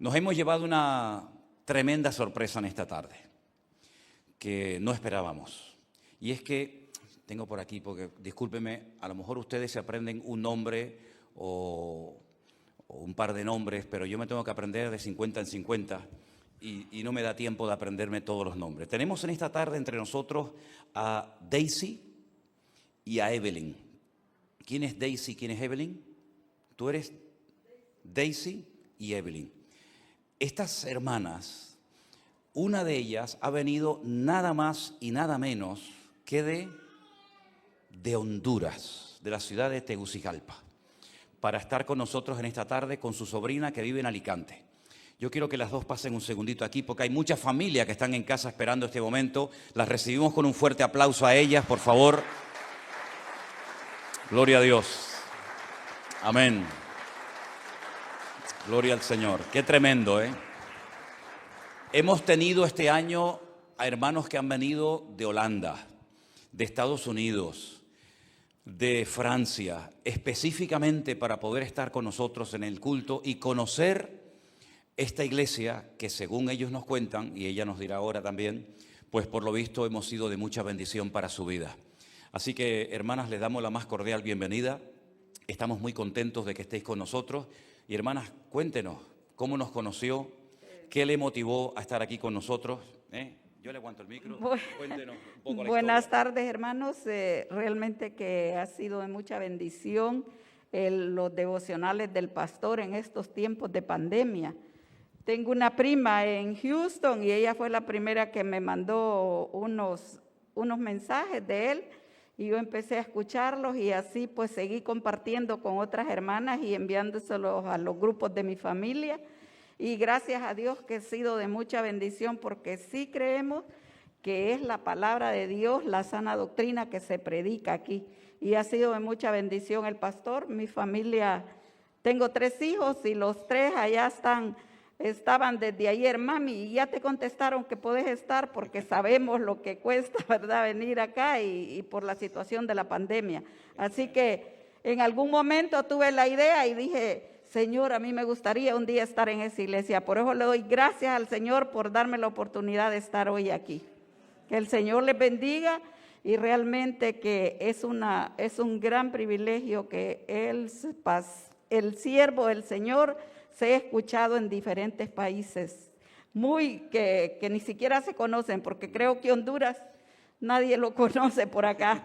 Nos hemos llevado una tremenda sorpresa en esta tarde, que no esperábamos. Y es que, tengo por aquí, porque discúlpeme, a lo mejor ustedes se aprenden un nombre o un par de nombres, pero yo me tengo que aprender de 50 en 50 y no me da tiempo de aprenderme todos los nombres. Tenemos en esta tarde entre nosotros a Daisy y a Evelyn. ¿Quién es Daisy? ¿Quién es Evelyn? Tú eres Daisy y Evelyn. Estas hermanas, una de ellas ha venido nada más y nada menos que de Honduras, de la ciudad de Tegucigalpa, para estar con nosotros en esta tarde con su sobrina que vive en Alicante. Yo quiero que las dos pasen un segundito aquí porque hay muchas familias que están en casa esperando este momento. Las recibimos con un fuerte aplauso a ellas, por favor. Gloria a Dios. Amén. Gloria al Señor. Qué tremendo, ¿eh? Hemos tenido este año a hermanos que han venido de Holanda, de Estados Unidos, de Francia, específicamente para poder estar con nosotros en el culto y conocer esta iglesia que, según ellos nos cuentan, y ella nos dirá ahora también, pues por lo visto hemos sido de mucha bendición para su vida. Así que, hermanas, les damos la más cordial bienvenida. Estamos muy contentos de que estéis con nosotros. Y hermanas, cuéntenos cómo nos conoció, qué le motivó a estar aquí con nosotros. Yo le aguanto el micro. Cuéntenos un poco la Buenas historia. tardes, hermanos. Realmente que ha sido de mucha bendición los devocionales del pastor en estos tiempos de pandemia. Tengo una prima en Houston y ella fue la primera que me mandó unos mensajes de él. Y yo empecé a escucharlos y así pues seguí compartiendo con otras hermanas y enviándoselos a los grupos de mi familia. Y gracias a Dios que he sido de mucha bendición porque sí creemos que es la palabra de Dios, la sana doctrina que se predica aquí. Y ha sido de mucha bendición el pastor. Mi familia, tengo 3 hijos y los 3 allá estaban desde ayer. Mami, y ya te contestaron que puedes estar porque sabemos lo que cuesta, ¿verdad?, venir acá y por la situación de la pandemia. Así que en algún momento tuve la idea y dije, Señor, a mí me gustaría un día estar en esa iglesia. Por eso le doy gracias al Señor por darme la oportunidad de estar hoy aquí. Que el Señor les bendiga y realmente que es un gran privilegio que el siervo del Señor se ha escuchado en diferentes países, que ni siquiera se conocen, porque creo que Honduras nadie lo conoce por acá.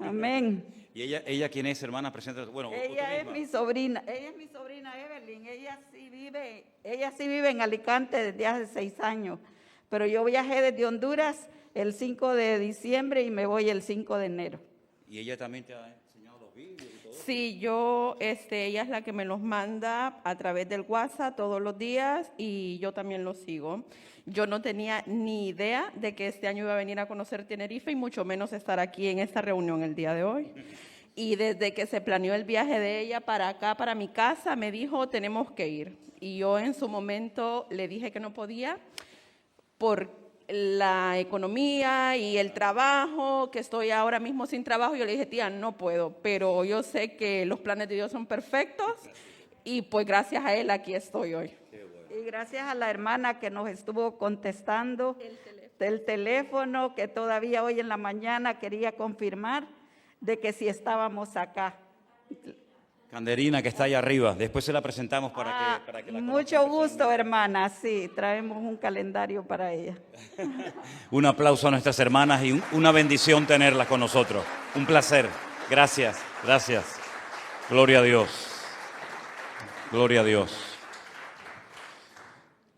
Amén. ¿Y ella quién es, hermana? Preséntate. Bueno, ella es mi sobrina Evelyn. Ella sí vive en Alicante desde hace 6 años, pero yo viajé desde Honduras el 5 de diciembre y me voy el 5 de enero. ¿Y ella también te ha enseñado los vídeos y todo? Sí, ella es la que me los manda a través del WhatsApp todos los días y yo también los sigo. Yo no tenía ni idea de que este año iba a venir a conocer Tenerife y mucho menos estar aquí en esta reunión el día de hoy. Y desde que se planeó el viaje de ella para acá, para mi casa, me dijo, tenemos que ir. Y yo en su momento le dije que no podía por la economía y el trabajo, que estoy ahora mismo sin trabajo. Yo le dije, tía, no puedo, pero yo sé que los planes de Dios son perfectos y pues gracias a Él aquí estoy hoy. Y gracias a la hermana que nos estuvo contestando el teléfono, que todavía hoy en la mañana quería confirmar de que sí estábamos acá. Canderina, que está allá arriba. Después se la presentamos para que la mucho conozcan gusto, personalmente. hermana. Sí, traemos un calendario para ella. Un aplauso a nuestras hermanas y una bendición tenerlas con nosotros. Un placer. Gracias, gracias. Gloria a Dios. Gloria a Dios.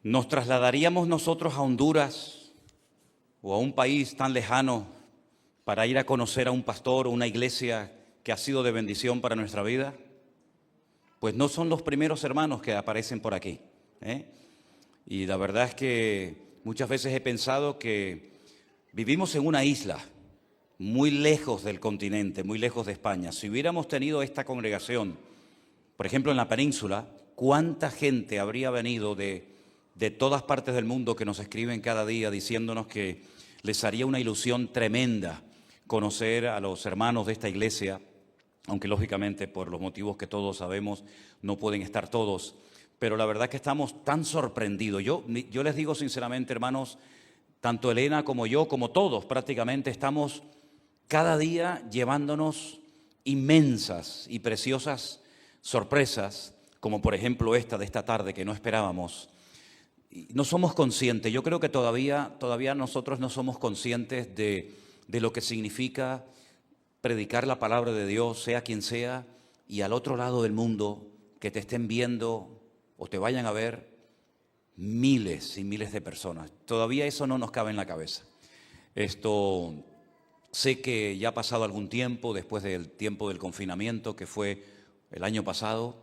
¿Nos trasladaríamos nosotros a Honduras o a un país tan lejano para ir a conocer a un pastor o una iglesia que ha sido de bendición para nuestra vida? Pues no son los primeros hermanos que aparecen por aquí, ¿eh? Y la verdad es que muchas veces he pensado que vivimos en una isla muy lejos del continente, muy lejos de España. Si hubiéramos tenido esta congregación, por ejemplo, en la península, ¿cuánta gente habría venido de todas partes del mundo que nos escriben cada día diciéndonos que les haría una ilusión tremenda conocer a los hermanos de esta iglesia, aunque lógicamente por los motivos que todos sabemos no pueden estar todos, pero la verdad que estamos tan sorprendidos. Yo les digo sinceramente, hermanos, tanto Elena como yo, como todos prácticamente, estamos cada día llevándonos inmensas y preciosas sorpresas, como por ejemplo esta de esta tarde que no esperábamos. Y no somos conscientes, yo creo que todavía nosotros no somos conscientes de lo que significa predicar la palabra de Dios, sea quien sea, y al otro lado del mundo, que te estén viendo o te vayan a ver miles y miles de personas. Todavía eso no nos cabe en la cabeza. Sé que ya ha pasado algún tiempo, después del tiempo del confinamiento, que fue el año pasado,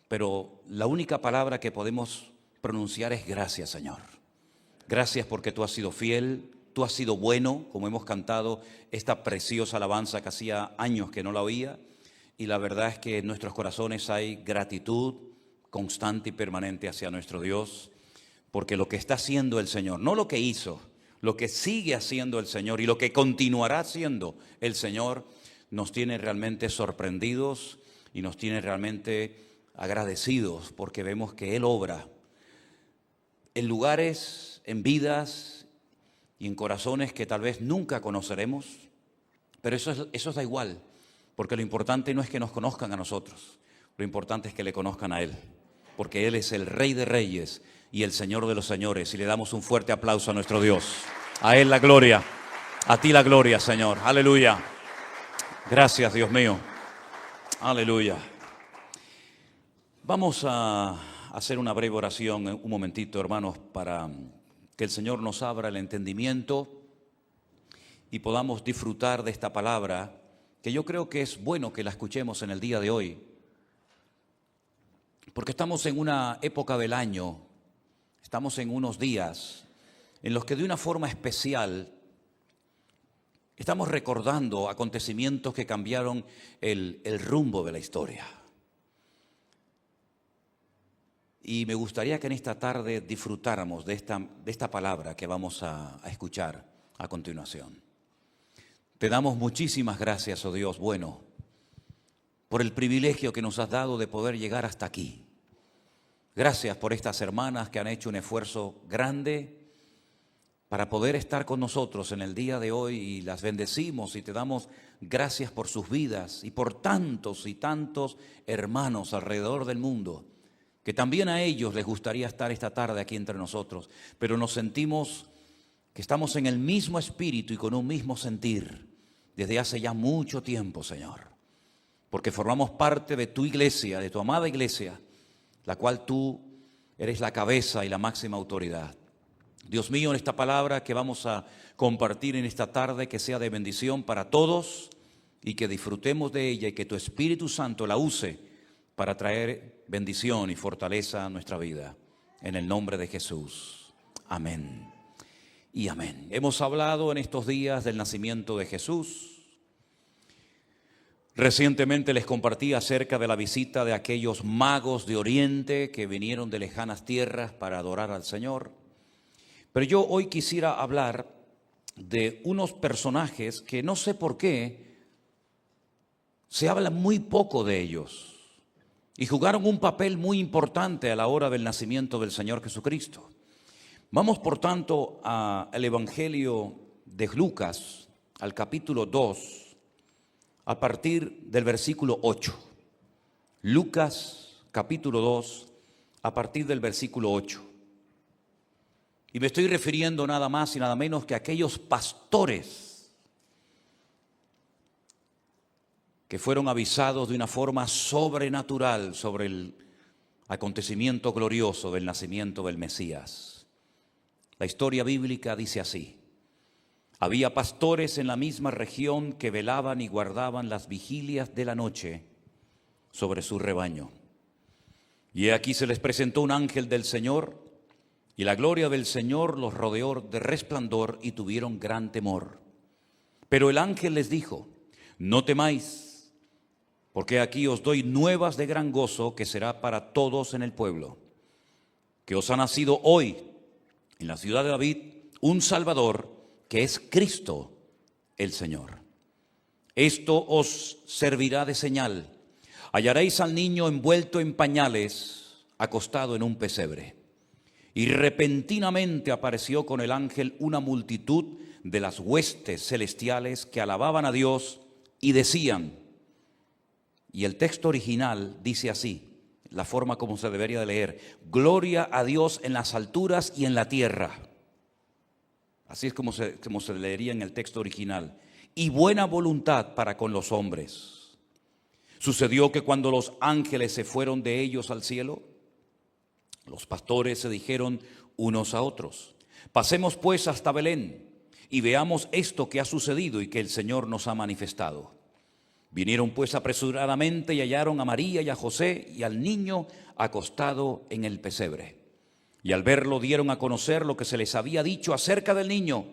pero la única palabra que podemos pronunciar es gracias, Señor. Gracias porque tú has sido fiel, tú has sido bueno, como hemos cantado esta preciosa alabanza que hacía años que no la oía, y la verdad es que en nuestros corazones hay gratitud constante y permanente hacia nuestro Dios, porque lo que está haciendo el Señor, no lo que hizo, lo que sigue haciendo el Señor y lo que continuará haciendo el Señor, nos tiene realmente sorprendidos y nos tiene realmente agradecidos, porque vemos que Él obra en lugares, en vidas y en corazones que tal vez nunca conoceremos, pero eso da igual, porque lo importante no es que nos conozcan a nosotros, lo importante es que le conozcan a Él, porque Él es el Rey de Reyes y el Señor de los señores, y le damos un fuerte aplauso a nuestro Dios. A Él la gloria, a ti la gloria, Señor. Aleluya. Gracias, Dios mío. Aleluya. Vamos a hacer una breve oración, un momentito, hermanos, para que el Señor nos abra el entendimiento y podamos disfrutar de esta palabra, que yo creo que es bueno que la escuchemos en el día de hoy, porque estamos en una época del año, estamos en unos días en los que de una forma especial estamos recordando acontecimientos que cambiaron el rumbo de la historia. Y me gustaría que en esta tarde disfrutáramos de esta palabra que vamos a escuchar a continuación. Te damos muchísimas gracias, oh Dios bueno, por el privilegio que nos has dado de poder llegar hasta aquí. Gracias por estas hermanas que han hecho un esfuerzo grande para poder estar con nosotros en el día de hoy, y las bendecimos y te damos gracias por sus vidas y por tantos y tantos hermanos alrededor del mundo, que también a ellos les gustaría estar esta tarde aquí entre nosotros, pero nos sentimos que estamos en el mismo espíritu y con un mismo sentir desde hace ya mucho tiempo, Señor, porque formamos parte de tu iglesia, de tu amada iglesia, la cual tú eres la cabeza y la máxima autoridad. Dios mío, en esta palabra que vamos a compartir en esta tarde, que sea de bendición para todos y que disfrutemos de ella y que tu Espíritu Santo la use para traer bendición y fortaleza a nuestra vida. En el nombre de Jesús. Amén y amén. Hemos hablado en estos días del nacimiento de Jesús. Recientemente les compartí acerca de la visita de aquellos magos de Oriente que vinieron de lejanas tierras para adorar al Señor. Pero yo hoy quisiera hablar de unos personajes que no sé por qué se habla muy poco de ellos y jugaron un papel muy importante a la hora del nacimiento del Señor Jesucristo. Vamos por tanto al Evangelio de Lucas, al capítulo 2, a partir del versículo 8. Lucas capítulo 2, a partir del versículo 8. Y me estoy refiriendo nada más y nada menos que a aquellos pastores que fueron avisados de una forma sobrenatural sobre el acontecimiento glorioso del nacimiento del Mesías. La historia bíblica dice así: había pastores en la misma región que velaban y guardaban las vigilias de la noche sobre su rebaño. Y he aquí se les presentó un ángel del Señor, y la gloria del Señor los rodeó de resplandor y tuvieron gran temor. Pero el ángel les dijo: no temáis, porque aquí os doy nuevas de gran gozo que será para todos en el pueblo, que os ha nacido hoy en la ciudad de David un Salvador, que es Cristo el Señor. Esto os servirá de señal: hallaréis al niño envuelto en pañales, acostado en un pesebre. Y repentinamente apareció con el ángel una multitud de las huestes celestiales que alababan a Dios y decían, y el texto original dice así, la forma como se debería de leer, gloria a Dios en las alturas y en la tierra. Así es como se leería en el texto original. Y buena voluntad para con los hombres. Sucedió que cuando los ángeles se fueron de ellos al cielo, los pastores se dijeron unos a otros, pasemos pues hasta Belén y veamos esto que ha sucedido y que el Señor nos ha manifestado. Vinieron pues apresuradamente y hallaron a María y a José y al niño acostado en el pesebre. Y al verlo dieron a conocer lo que se les había dicho acerca del niño,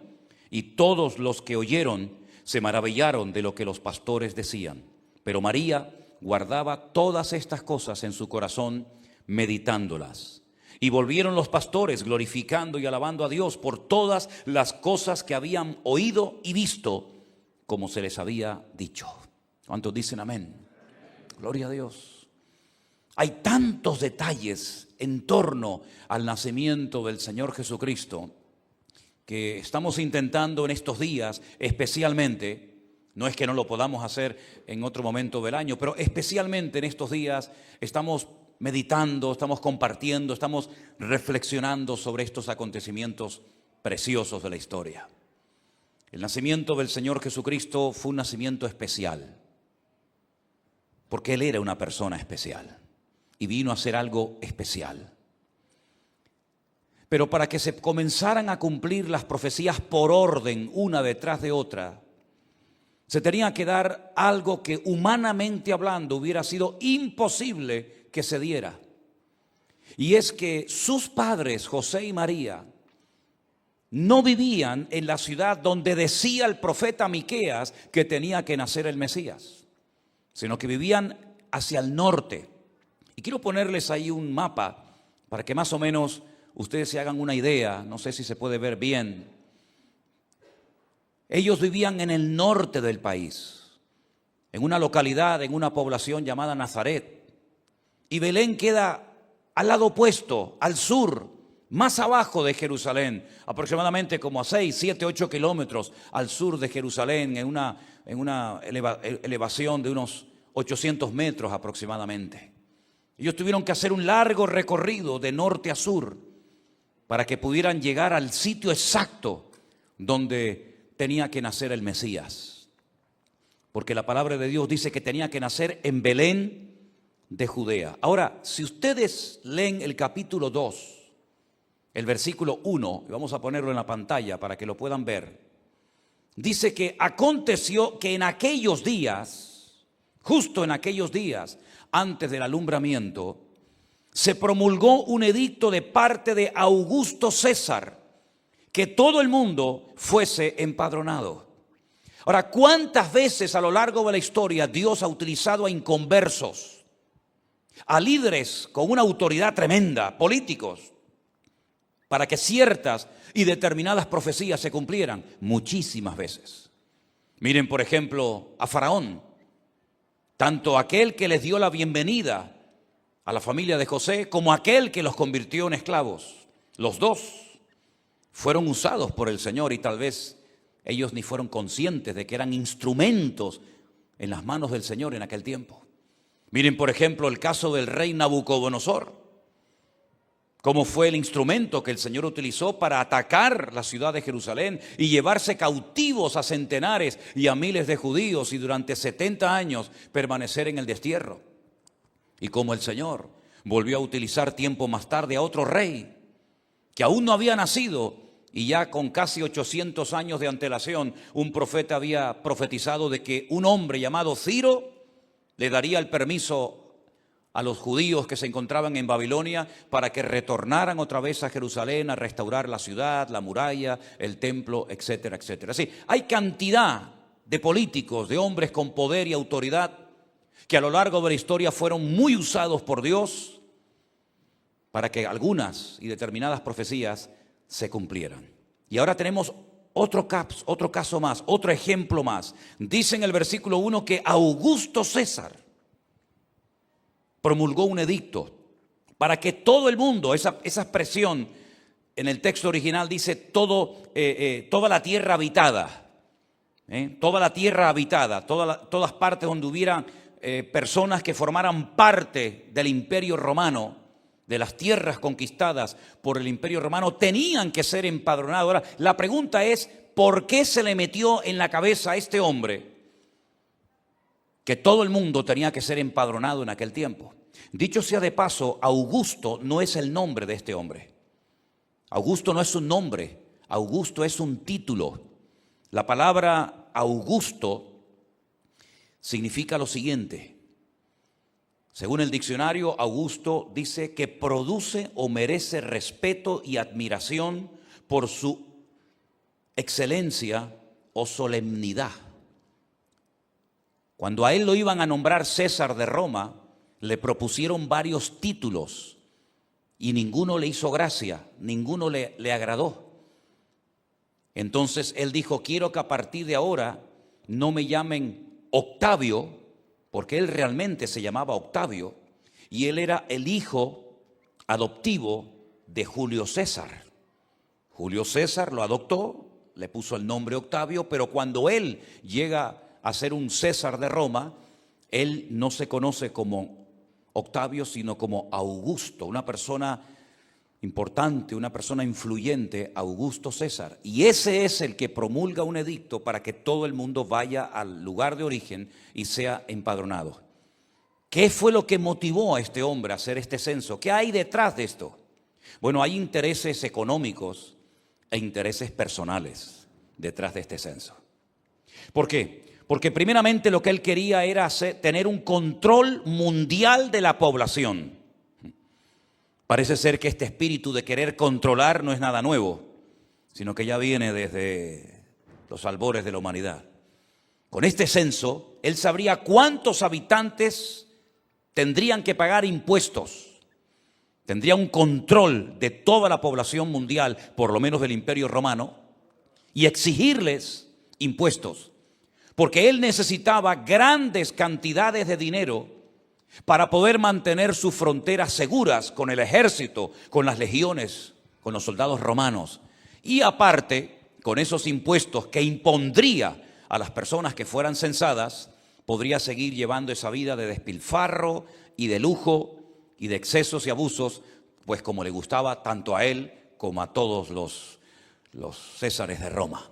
y todos los que oyeron se maravillaron de lo que los pastores decían. Pero María guardaba todas estas cosas en su corazón, meditándolas. Y volvieron los pastores glorificando y alabando a Dios por todas las cosas que habían oído y visto, como se les había dicho. ¿Cuántos dicen amén? Gloria a Dios. Hay tantos detalles en torno al nacimiento del Señor Jesucristo que estamos intentando en estos días, especialmente, no es que no lo podamos hacer en otro momento del año, pero especialmente en estos días estamos meditando, estamos compartiendo, estamos reflexionando sobre estos acontecimientos preciosos de la historia. El nacimiento del Señor Jesucristo fue un nacimiento especial, porque Él era una persona especial y vino a hacer algo especial. Pero para que se comenzaran a cumplir las profecías por orden, una detrás de otra, se tenía que dar algo que humanamente hablando hubiera sido imposible que se diera. Y es que sus padres, José y María, no vivían en la ciudad donde decía el profeta Miqueas que tenía que nacer el Mesías, sino que vivían hacia el norte. Y quiero ponerles ahí un mapa para que más o menos ustedes se hagan una idea, no sé si se puede ver bien. Ellos vivían en el norte del país, en una localidad, en una población llamada Nazaret. Y Belén queda al lado opuesto, al sur, más abajo de Jerusalén, aproximadamente como a 6, 7, 8 kilómetros al sur de Jerusalén, en una elevación de unos 800 metros aproximadamente. Ellos tuvieron que hacer un largo recorrido de norte a sur para que pudieran llegar al sitio exacto donde tenía que nacer el Mesías. Porque la palabra de Dios dice que tenía que nacer en Belén de Judea. Ahora, si ustedes leen el capítulo 2, el versículo 1, y vamos a ponerlo en la pantalla para que lo puedan ver, dice que aconteció que en aquellos días, justo en aquellos días, antes del alumbramiento, se promulgó un edicto de parte de Augusto César, que todo el mundo fuese empadronado. Ahora, ¿cuántas veces a lo largo de la historia Dios ha utilizado a inconversos, a líderes con una autoridad tremenda, políticos, para que ciertas y determinadas profecías se cumplieran? Muchísimas veces. Miren, por ejemplo, a Faraón, tanto aquel que les dio la bienvenida a la familia de José, como aquel que los convirtió en esclavos. Los dos fueron usados por el Señor y tal vez ellos ni fueron conscientes de que eran instrumentos en las manos del Señor en aquel tiempo. Miren, por ejemplo, el caso del rey Nabucodonosor, cómo fue el instrumento que el Señor utilizó para atacar la ciudad de Jerusalén y llevarse cautivos a centenares y a miles de judíos y durante 70 años permanecer en el destierro. Y como el Señor volvió a utilizar tiempo más tarde a otro rey que aún no había nacido y ya con casi 800 años de antelación un profeta había profetizado de que un hombre llamado Ciro le daría el permiso a los judíos que se encontraban en Babilonia para que retornaran otra vez a Jerusalén a restaurar la ciudad, la muralla, el templo, etcétera, etcétera. Así, hay cantidad de políticos, de hombres con poder y autoridad que a lo largo de la historia fueron muy usados por Dios para que algunas y determinadas profecías se cumplieran. Y ahora tenemos otro caso más, otro ejemplo más. Dice en el versículo 1 que Augusto César promulgó un edicto para que todo el mundo, esa expresión en el texto original dice toda la tierra habitada, toda la tierra habitada, todas partes donde hubiera personas que formaran parte del Imperio Romano, de las tierras conquistadas por el Imperio Romano, tenían que ser empadronados. Ahora, la pregunta es, ¿por qué se le metió en la cabeza a este hombre que todo el mundo tenía que ser empadronado en aquel tiempo? Dicho sea de paso, Augusto no es el nombre de este hombre. Augusto no es un nombre, Augusto es un título. La palabra Augusto significa lo siguiente. Según el diccionario, Augusto dice que produce o merece respeto y admiración por su excelencia o solemnidad. Cuando a él lo iban a nombrar César de Roma, le propusieron varios títulos y ninguno le hizo gracia, ninguno le agradó. Entonces él dijo, quiero que a partir de ahora no me llamen Octavio, porque él realmente se llamaba Octavio, y él era el hijo adoptivo de Julio César. Julio César lo adoptó, le puso el nombre Octavio, pero cuando él llega a ser un César de Roma, él no se conoce como Octavio, sino como Augusto, una persona importante, una persona influyente, Augusto César. Y ese es el que promulga un edicto para que todo el mundo vaya al lugar de origen y sea empadronado. ¿Qué fue lo que motivó a este hombre a hacer este censo? ¿Qué hay detrás de esto? Bueno, hay intereses económicos e intereses personales detrás de este censo. ¿Por qué? Porque primeramente lo que él quería era tener un control mundial de la población. Parece ser que este espíritu de querer controlar no es nada nuevo, sino que ya viene desde los albores de la humanidad. Con este censo, él sabría cuántos habitantes tendrían que pagar impuestos. Tendría un control de toda la población mundial, por lo menos del Imperio Romano, y exigirles impuestos. Porque él necesitaba grandes cantidades de dinero para poder mantener sus fronteras seguras con el ejército, con las legiones, con los soldados romanos. Y aparte, con esos impuestos que impondría a las personas que fueran censadas, podría seguir llevando esa vida de despilfarro y de lujo y de excesos y abusos, pues como le gustaba tanto a él como a todos los césares de Roma.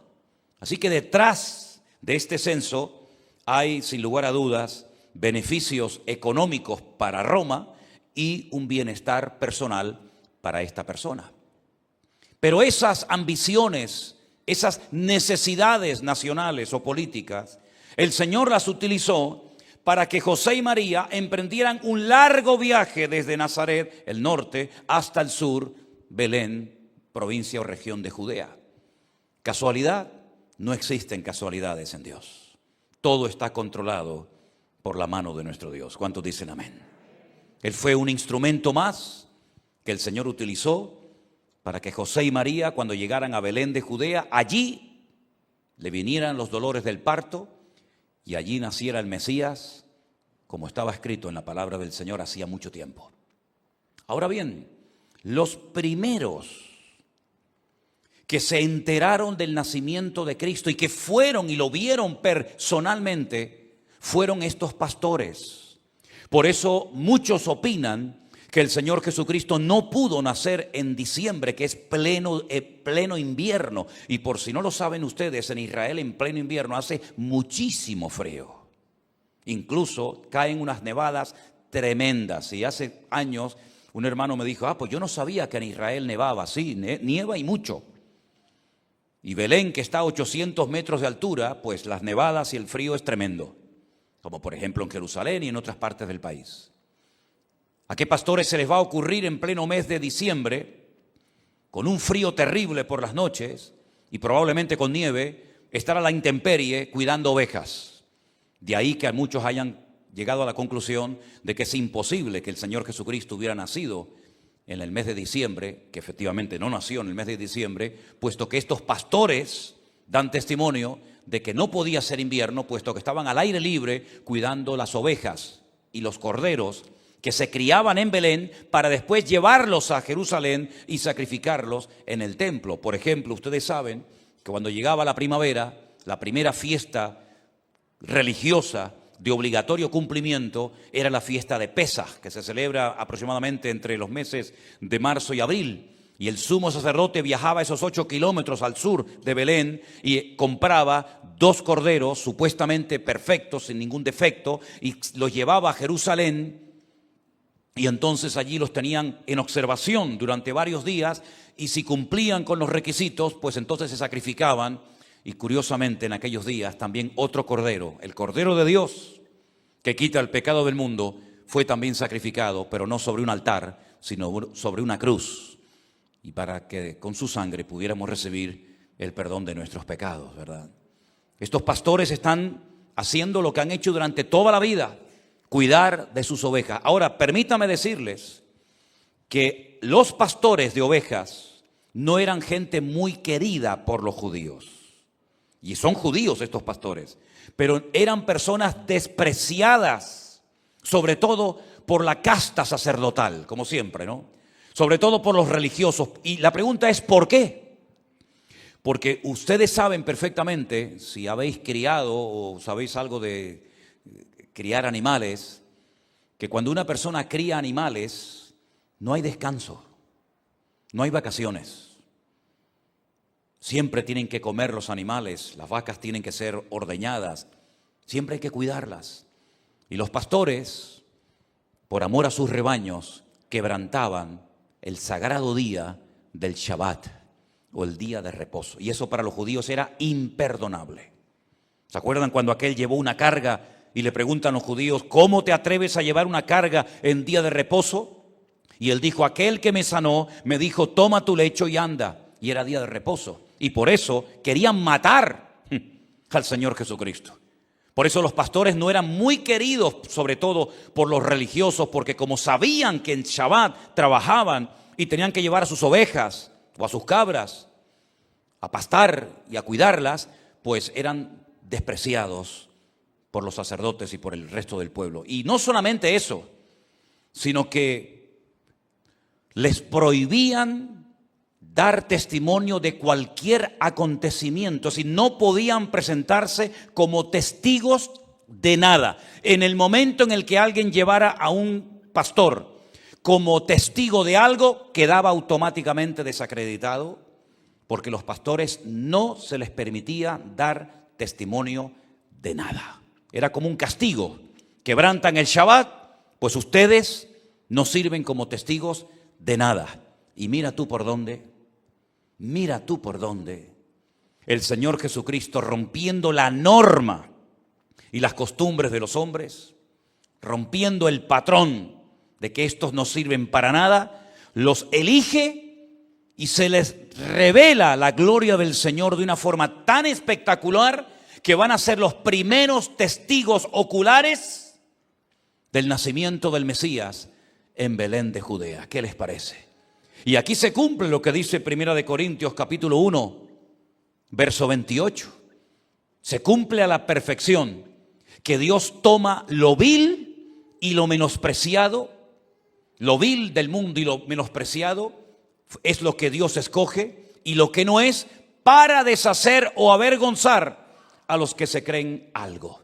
Así que detrás de este censo hay, sin lugar a dudas, beneficios económicos para Roma y un bienestar personal para esta persona. Pero esas ambiciones, esas necesidades nacionales o políticas, el Señor las utilizó para que José y María emprendieran un largo viaje desde Nazaret, el norte, hasta el sur, Belén, provincia o región de Judea. ¿Casualidad? No existen casualidades en Dios. Todo está controlado por la mano de nuestro Dios. ¿Cuántos dicen amén? Él fue un instrumento más que el Señor utilizó para que José y María, cuando llegaran a Belén de Judea, allí le vinieran los dolores del parto y allí naciera el Mesías, como estaba escrito en la palabra del Señor hacía mucho tiempo. Ahora bien, los primeros que se enteraron del nacimiento de Cristo y que fueron y lo vieron personalmente, fueron estos pastores. Por eso muchos opinan que el Señor Jesucristo no pudo nacer en diciembre, que es pleno invierno. Y por si no lo saben ustedes, en Israel en pleno invierno hace muchísimo frío. Incluso caen unas nevadas tremendas. Y hace años un hermano me dijo, pues yo no sabía que en Israel nevaba. Sí, nieva y mucho. Y Belén, que está a 800 metros de altura, pues las nevadas y el frío es tremendo, como por ejemplo en Jerusalén y en otras partes del país. ¿A qué pastores se les va a ocurrir en pleno mes de diciembre, con un frío terrible por las noches y probablemente con nieve, estar a la intemperie cuidando ovejas? De ahí que muchos hayan llegado a la conclusión de que es imposible que el Señor Jesucristo hubiera nacido en el mes de diciembre, que efectivamente no nació en el mes de diciembre, puesto que estos pastores dan testimonio de que no podía ser invierno, puesto que estaban al aire libre cuidando las ovejas y los corderos que se criaban en Belén para después llevarlos a Jerusalén y sacrificarlos en el templo. Por ejemplo, ustedes saben que cuando llegaba la primavera, la primera fiesta religiosa de obligatorio cumplimiento era la fiesta de Pesaj, que se celebra aproximadamente entre los meses de marzo y abril. Y el sumo sacerdote viajaba esos 8 kilómetros al sur de Belén y compraba 2 corderos supuestamente perfectos, sin ningún defecto, y los llevaba a Jerusalén. Y entonces allí los tenían en observación durante varios días, y si cumplían con los requisitos, pues entonces se sacrificaban. Y curiosamente en aquellos días también otro cordero, el Cordero de Dios, que quita el pecado del mundo, fue también sacrificado, pero no sobre un altar, sino sobre una cruz. Y para que con su sangre pudiéramos recibir el perdón de nuestros pecados, ¿verdad? Estos pastores están haciendo lo que han hecho durante toda la vida, cuidar de sus ovejas. Ahora, permítame decirles que los pastores de ovejas no eran gente muy querida por los judíos. Y son judíos estos pastores, pero eran personas despreciadas, sobre todo por la casta sacerdotal, como siempre, ¿no? Sobre todo por los religiosos. Y la pregunta es, ¿por qué? Porque ustedes saben perfectamente, si habéis criado o sabéis algo de criar animales, que cuando una persona cría animales, no hay descanso, no hay vacaciones. Siempre tienen que comer los animales, las vacas tienen que ser ordeñadas, siempre hay que cuidarlas. Y los pastores, por amor a sus rebaños, quebrantaban el sagrado día del Shabbat o el día de reposo. Y eso para los judíos era imperdonable. ¿Se acuerdan cuando aquel llevó una carga y le preguntan los judíos, ¿cómo te atreves a llevar una carga en día de reposo? Y él dijo, aquel que me sanó me dijo, toma tu lecho y anda. Y era día de reposo. Y por eso querían matar al Señor Jesucristo. Por eso los pastores no eran muy queridos, sobre todo por los religiosos, porque como sabían que en Shabbat trabajaban y tenían que llevar a sus ovejas o a sus cabras a pastar y a cuidarlas, pues eran despreciados por los sacerdotes y por el resto del pueblo. Y no solamente eso, sino que les prohibían dar testimonio de cualquier acontecimiento, si no podían presentarse como testigos de nada. En el momento en el que alguien llevara a un pastor como testigo de algo, quedaba automáticamente desacreditado, porque los pastores no se les permitía dar testimonio de nada. Era como un castigo. Quebrantan el Shabbat, pues ustedes no sirven como testigos de nada. Y mira tú por dónde el Señor Jesucristo, rompiendo la norma y las costumbres de los hombres, rompiendo el patrón de que estos no sirven para nada, los elige y se les revela la gloria del Señor de una forma tan espectacular que van a ser los primeros testigos oculares del nacimiento del Mesías en Belén de Judea. ¿Qué les parece? Y aquí se cumple lo que dice 1 Corintios capítulo 1, verso 28. Se cumple a la perfección que Dios toma lo vil y lo menospreciado, lo vil del mundo y lo menospreciado es lo que Dios escoge, y lo que no es, para deshacer o avergonzar a los que se creen algo.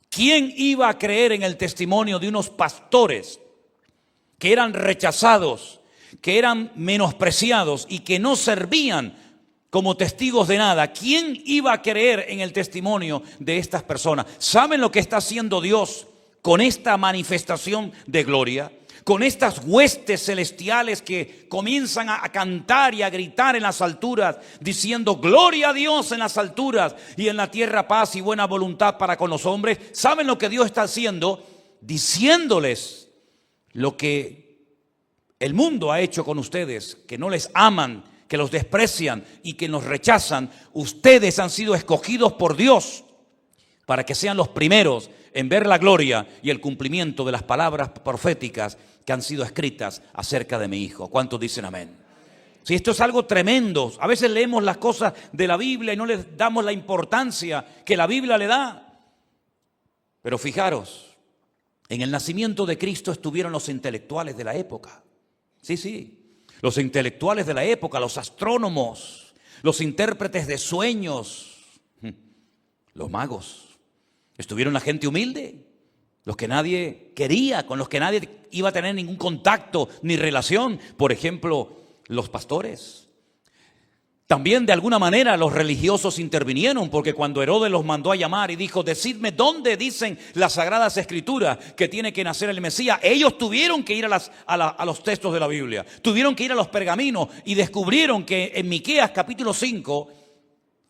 ¿Quién iba a creer en el testimonio de unos pastores que eran rechazados, que eran menospreciados y que no servían como testigos de nada? ¿Quién iba a creer en el testimonio de estas personas? ¿Saben lo que está haciendo Dios con esta manifestación de gloria? Con estas huestes celestiales que comienzan a cantar y a gritar en las alturas, diciendo gloria a Dios en las alturas y en la tierra paz y buena voluntad para con los hombres. ¿Saben lo que Dios está haciendo? Diciéndoles lo que el mundo ha hecho con ustedes, que no les aman, que los desprecian y que nos rechazan. Ustedes han sido escogidos por Dios para que sean los primeros en ver la gloria y el cumplimiento de las palabras proféticas que han sido escritas acerca de mi Hijo. ¿Cuántos dicen amén? Si esto es algo tremendo. A veces leemos las cosas de la Biblia y no les damos la importancia que la Biblia le da. Pero fijaros, En el nacimiento de Cristo estuvieron los intelectuales de la época. Sí. Los intelectuales de la época, los astrónomos, los intérpretes de sueños, los magos. Estuvieron la gente humilde, los que nadie quería, con los que nadie iba a tener ningún contacto ni relación. Por ejemplo, los pastores. También de alguna manera los religiosos intervinieron, porque cuando Herodes los mandó a llamar y dijo: decidme dónde dicen las Sagradas Escrituras que tiene que nacer el Mesías, ellos tuvieron que ir a los textos de la Biblia, tuvieron que ir a los pergaminos y descubrieron que en Miqueas capítulo 5,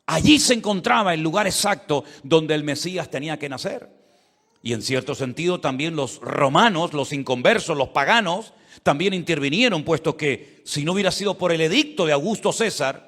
allí se encontraba el lugar exacto donde el Mesías tenía que nacer. Y en cierto sentido también los romanos, los inconversos, los paganos, también intervinieron, puesto que si no hubiera sido por el edicto de Augusto César,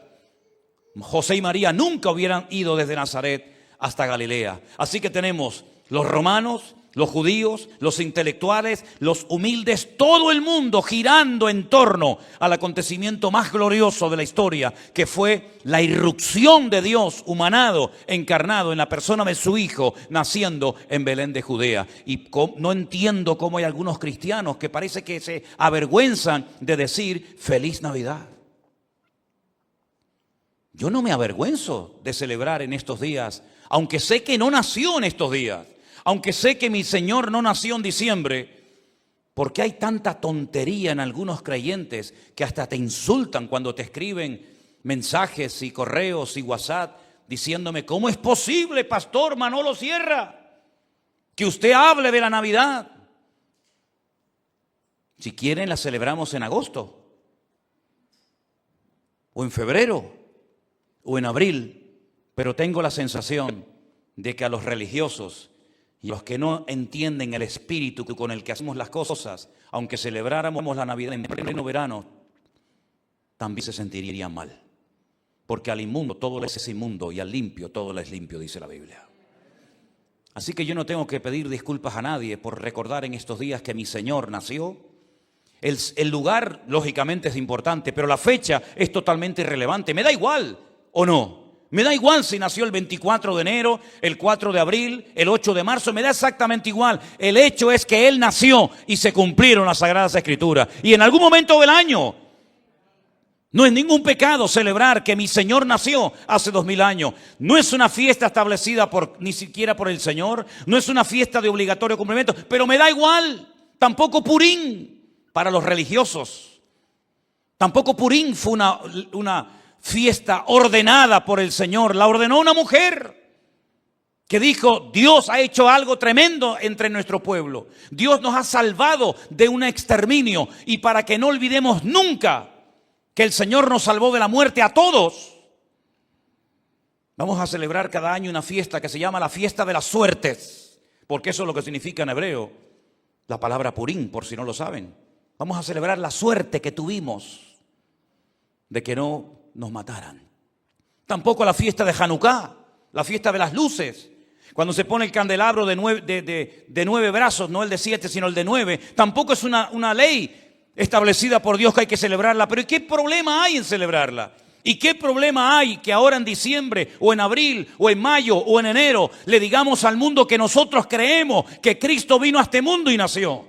José y María nunca hubieran ido desde Nazaret hasta Galilea. Así que tenemos los romanos, los judíos, los intelectuales, los humildes, todo el mundo girando en torno al acontecimiento más glorioso de la historia, que fue la irrupción de Dios humanado, encarnado en la persona de su Hijo, naciendo en Belén de Judea. Y no entiendo cómo hay algunos cristianos que parece que se avergüenzan de decir feliz Navidad. Yo no me avergüenzo de celebrar en estos días, aunque sé que no nació en estos días, aunque sé que mi Señor no nació en diciembre, porque hay tanta tontería en algunos creyentes que hasta te insultan cuando te escriben mensajes y correos y WhatsApp diciéndome: ¿cómo es posible, Pastor Manolo Sierra, que usted hable de la Navidad? Si quieren la celebramos en agosto, o en febrero, o en abril, pero tengo la sensación de que a los religiosos y a los que no entienden el espíritu con el que hacemos las cosas, aunque celebráramos la Navidad en pleno verano, también se sentirían mal. Porque al inmundo todo le es inmundo y al limpio todo le es limpio, dice la Biblia. Así que yo no tengo que pedir disculpas a nadie por recordar en estos días que mi Señor nació. El lugar, lógicamente, es importante, pero la fecha es totalmente irrelevante. Me da igual, ¿o no? Me da igual si nació el 24 de enero, el 4 de abril, el 8 de marzo, me da exactamente igual. El hecho es que Él nació y se cumplieron las Sagradas Escrituras. Y en algún momento del año, no es ningún pecado celebrar que mi Señor nació hace 2000 años. No es una fiesta establecida ni siquiera por el Señor, no es una fiesta de obligatorio cumplimiento, pero me da igual. Tampoco Purín para los religiosos. Tampoco Purín fue una fiesta ordenada por el Señor, la ordenó una mujer que dijo: Dios ha hecho algo tremendo entre nuestro pueblo, Dios nos ha salvado de un exterminio, y para que no olvidemos nunca que el Señor nos salvó de la muerte a todos, vamos a celebrar cada año una fiesta que se llama la fiesta de las suertes, porque eso es lo que significa en hebreo la palabra Purín, por si no lo saben. Vamos a celebrar la suerte que tuvimos de que no nos mataran. Tampoco la fiesta de Hanukkah, la fiesta de las luces, cuando se pone el candelabro de 9 brazos, no el de 7 sino el de 9, tampoco es una ley establecida por Dios que hay que celebrarla. Pero ¿qué problema hay en celebrarla? ¿Y qué problema hay que ahora en diciembre o en abril o en mayo o en enero le digamos al mundo que nosotros creemos que Cristo vino a este mundo y nació?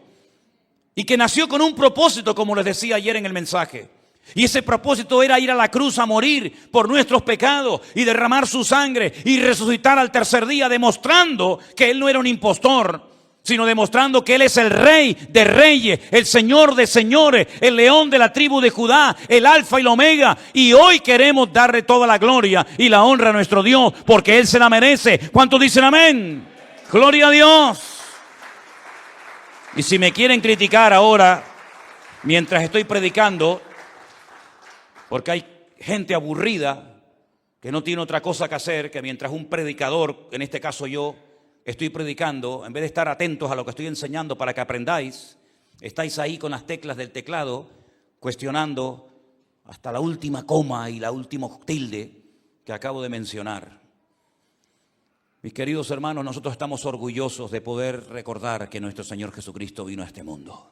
Y que nació con un propósito, como les decía ayer en el mensaje. Y ese propósito era ir a la cruz a morir por nuestros pecados y derramar su sangre y resucitar al tercer día, demostrando que Él no era un impostor, sino demostrando que Él es el Rey de reyes, el Señor de señores, el León de la tribu de Judá, el Alfa y el Omega. Y hoy queremos darle toda la gloria y la honra a nuestro Dios, porque Él se la merece. ¿Cuántos dicen amén? Gloria a Dios. Y si me quieren criticar ahora, mientras estoy predicando, porque hay gente aburrida que no tiene otra cosa que hacer que mientras un predicador, en este caso yo, estoy predicando, en vez de estar atentos a lo que estoy enseñando para que aprendáis, estáis ahí con las teclas del teclado cuestionando hasta la última coma y la última tilde que acabo de mencionar. Mis queridos hermanos, nosotros estamos orgullosos de poder recordar que nuestro Señor Jesucristo vino a este mundo.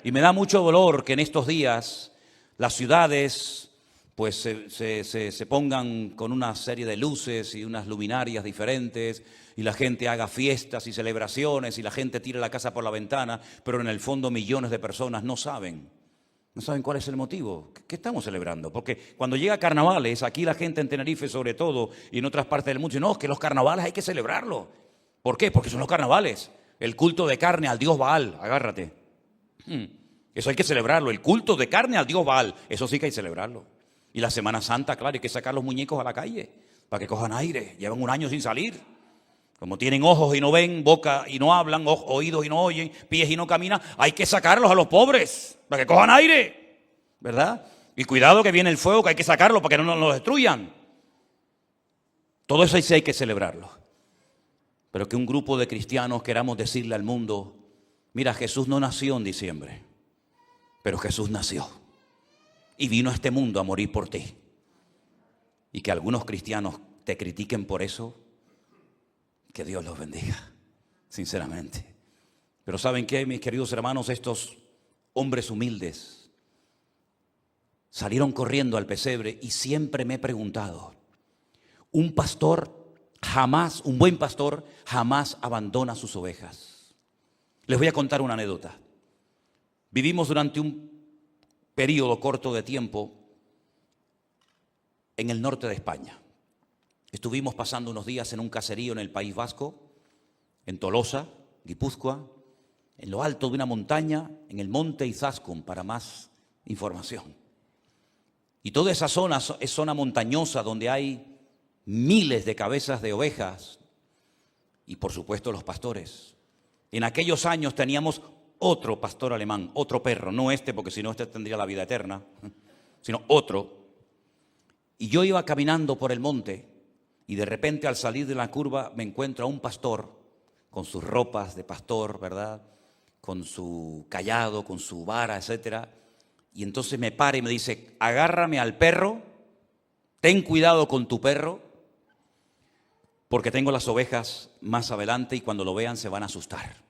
Y me da mucho dolor que en estos días las ciudades pues se pongan con una serie de luces y unas luminarias diferentes y la gente haga fiestas y celebraciones y la gente tire la casa por la ventana, pero en el fondo millones de personas no saben cuál es el motivo. ¿Qué estamos celebrando? Porque cuando llega carnavales, aquí la gente en Tenerife sobre todo y en otras partes del mundo dice, no, es que los carnavales hay que celebrarlo. ¿Por qué? Porque son los carnavales. El culto de carne al dios Baal, agárrate. Eso hay que celebrarlo, el culto de carne al dios Baal, eso sí que hay que celebrarlo. Y la Semana Santa, claro, hay que sacar los muñecos a la calle para que cojan aire, llevan un año sin salir. Como tienen ojos y no ven, boca y no hablan, oídos y no oyen, pies y no caminan, hay que sacarlos a los pobres para que cojan aire, ¿verdad? Y cuidado que viene el fuego, que hay que sacarlo para que no nos destruyan. Todo eso sí hay que celebrarlo. Pero que un grupo de cristianos queramos decirle al mundo, mira, Jesús no nació en diciembre, pero Jesús nació y vino a este mundo a morir por ti. Y que algunos cristianos te critiquen por eso, que Dios los bendiga, sinceramente. Pero ¿saben qué, mis queridos hermanos? Estos hombres humildes salieron corriendo al pesebre y siempre me he preguntado, un buen pastor jamás abandona sus ovejas. Les voy a contar una anécdota. Vivimos durante un periodo corto de tiempo en el norte de España. Estuvimos pasando unos días en un caserío en el País Vasco, en Tolosa, Guipúzcoa, en lo alto de una montaña, en el monte Izaskun, para más información. Y toda esa zona es zona montañosa donde hay miles de cabezas de ovejas y por supuesto los pastores. En aquellos años teníamos otro pastor alemán, otro perro, no este porque si no este tendría la vida eterna, sino otro. Y yo iba caminando por el monte y de repente al salir de la curva me encuentro a un pastor con sus ropas de pastor, ¿verdad? Con su cayado, con su vara, etcétera. Y entonces me para y me dice, agárrame al perro, ten cuidado con tu perro, porque tengo las ovejas más adelante y cuando lo vean se van a asustar.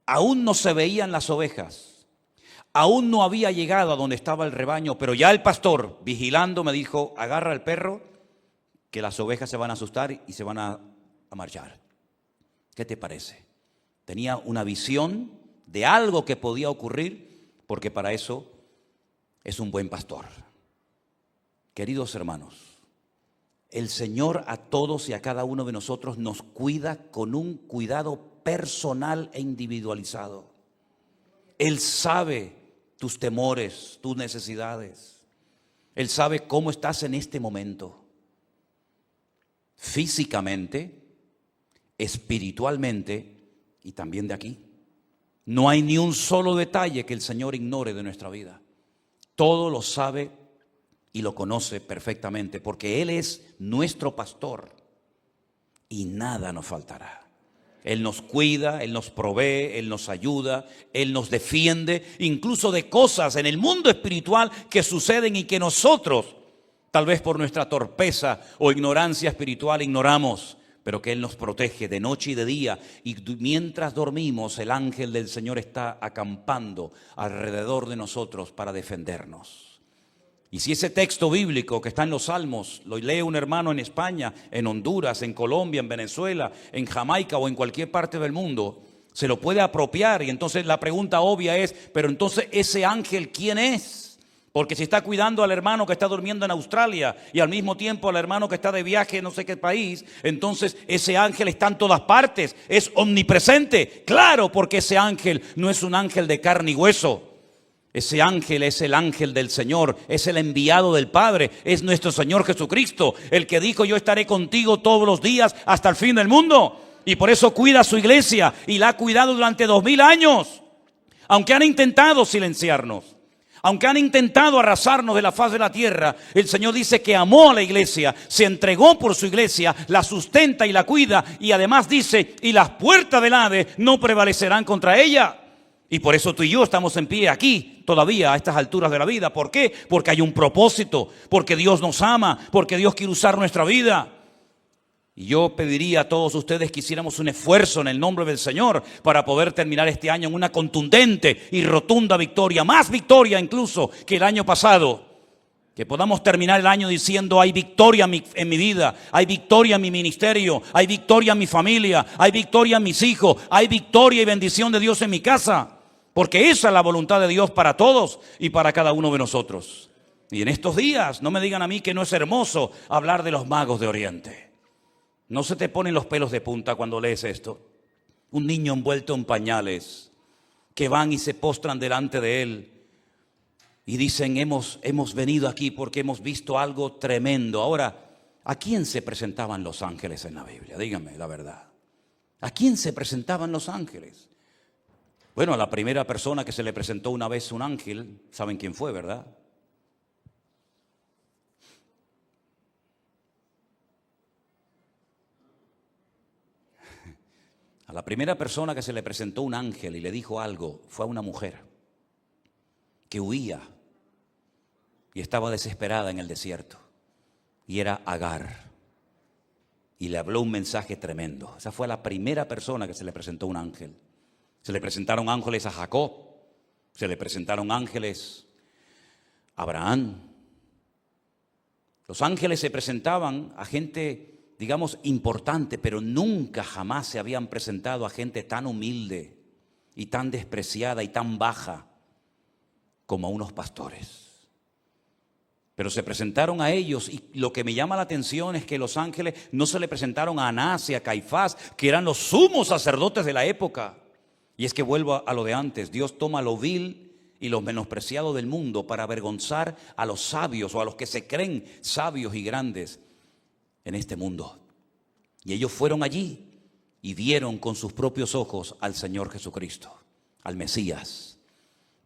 Aún no se veían las ovejas, aún no había llegado a donde estaba el rebaño, pero ya el pastor, vigilando, me dijo, agarra al perro, que las ovejas se van a asustar y se van a marchar. ¿Qué te parece? Tenía una visión de algo que podía ocurrir, porque para eso es un buen pastor. Queridos hermanos, el Señor a todos y a cada uno de nosotros nos cuida con un cuidado personal e individualizado. Él sabe tus temores, tus necesidades. Él sabe cómo estás en este momento. Físicamente, espiritualmente y también de aquí. No hay ni un solo detalle que el Señor ignore de nuestra vida. Todo lo sabe y lo conoce perfectamente, porque Él es nuestro pastor y nada nos faltará. Él nos cuida, Él nos provee, Él nos ayuda, Él nos defiende, incluso de cosas en el mundo espiritual que suceden y que nosotros, tal vez por nuestra torpeza o ignorancia espiritual, ignoramos, pero que Él nos protege de noche y de día. Y mientras dormimos, el ángel del Señor está acampando alrededor de nosotros para defendernos. Y si ese texto bíblico que está en los Salmos lo lee un hermano en España, en Honduras, en Colombia, en Venezuela, en Jamaica o en cualquier parte del mundo, se lo puede apropiar. Y entonces la pregunta obvia es, pero entonces ese ángel, ¿quién es? Porque si está cuidando al hermano que está durmiendo en Australia y al mismo tiempo al hermano que está de viaje en no sé qué país, entonces ese ángel está en todas partes, es omnipresente. Claro, porque ese ángel no es un ángel de carne y hueso. Ese ángel es el ángel del Señor, es el enviado del Padre, es nuestro Señor Jesucristo, el que dijo, yo estaré contigo todos los días hasta el fin del mundo. Y por eso cuida a su iglesia y la ha cuidado durante 2000 años. Aunque han intentado silenciarnos, aunque han intentado arrasarnos de la faz de la tierra, el Señor dice que amó a la iglesia, se entregó por su iglesia, la sustenta y la cuida. Y además dice, y las puertas del Hades no prevalecerán contra ella. Y por eso tú y yo estamos en pie aquí, todavía a estas alturas de la vida. ¿Por qué? Porque hay un propósito, porque Dios nos ama, porque Dios quiere usar nuestra vida. Y yo pediría a todos ustedes que hiciéramos un esfuerzo en el nombre del Señor para poder terminar este año en una contundente y rotunda victoria, más victoria incluso que el año pasado. Que podamos terminar el año diciendo: hay victoria en mi vida, hay victoria en mi ministerio, hay victoria en mi familia, hay victoria en mis hijos, hay victoria y bendición de Dios en mi casa. Porque esa es la voluntad de Dios para todos y para cada uno de nosotros. Y en estos días, no me digan a mí que no es hermoso hablar de los magos de Oriente. ¿No se te ponen los pelos de punta cuando lees esto? Un niño envuelto en pañales, que van y se postran delante de él y dicen: hemos venido aquí porque hemos visto algo tremendo. Ahora, ¿a quién se presentaban los ángeles en la Biblia? Díganme la verdad. ¿A quién se presentaban los ángeles? Bueno, a la primera persona que se le presentó una vez un ángel, ¿saben quién fue, verdad? A la primera persona que se le presentó un ángel y le dijo algo fue a una mujer que huía y estaba desesperada en el desierto, y era Agar, y le habló un mensaje tremendo. Esa fue la primera persona que se le presentó un ángel. Se le presentaron ángeles a Jacob, se le presentaron ángeles a Abraham. Los ángeles se presentaban a gente, digamos, importante, pero nunca jamás se habían presentado a gente tan humilde y tan despreciada y tan baja como a unos pastores. Pero se presentaron a ellos, y lo que me llama la atención es que los ángeles no se le presentaron a Anás y a Caifás, que eran los sumos sacerdotes de la época. Y es que vuelvo a lo de antes: Dios toma lo vil y lo menospreciado del mundo para avergonzar a los sabios, o a los que se creen sabios y grandes en este mundo. Y ellos fueron allí y vieron con sus propios ojos al Señor Jesucristo, al Mesías.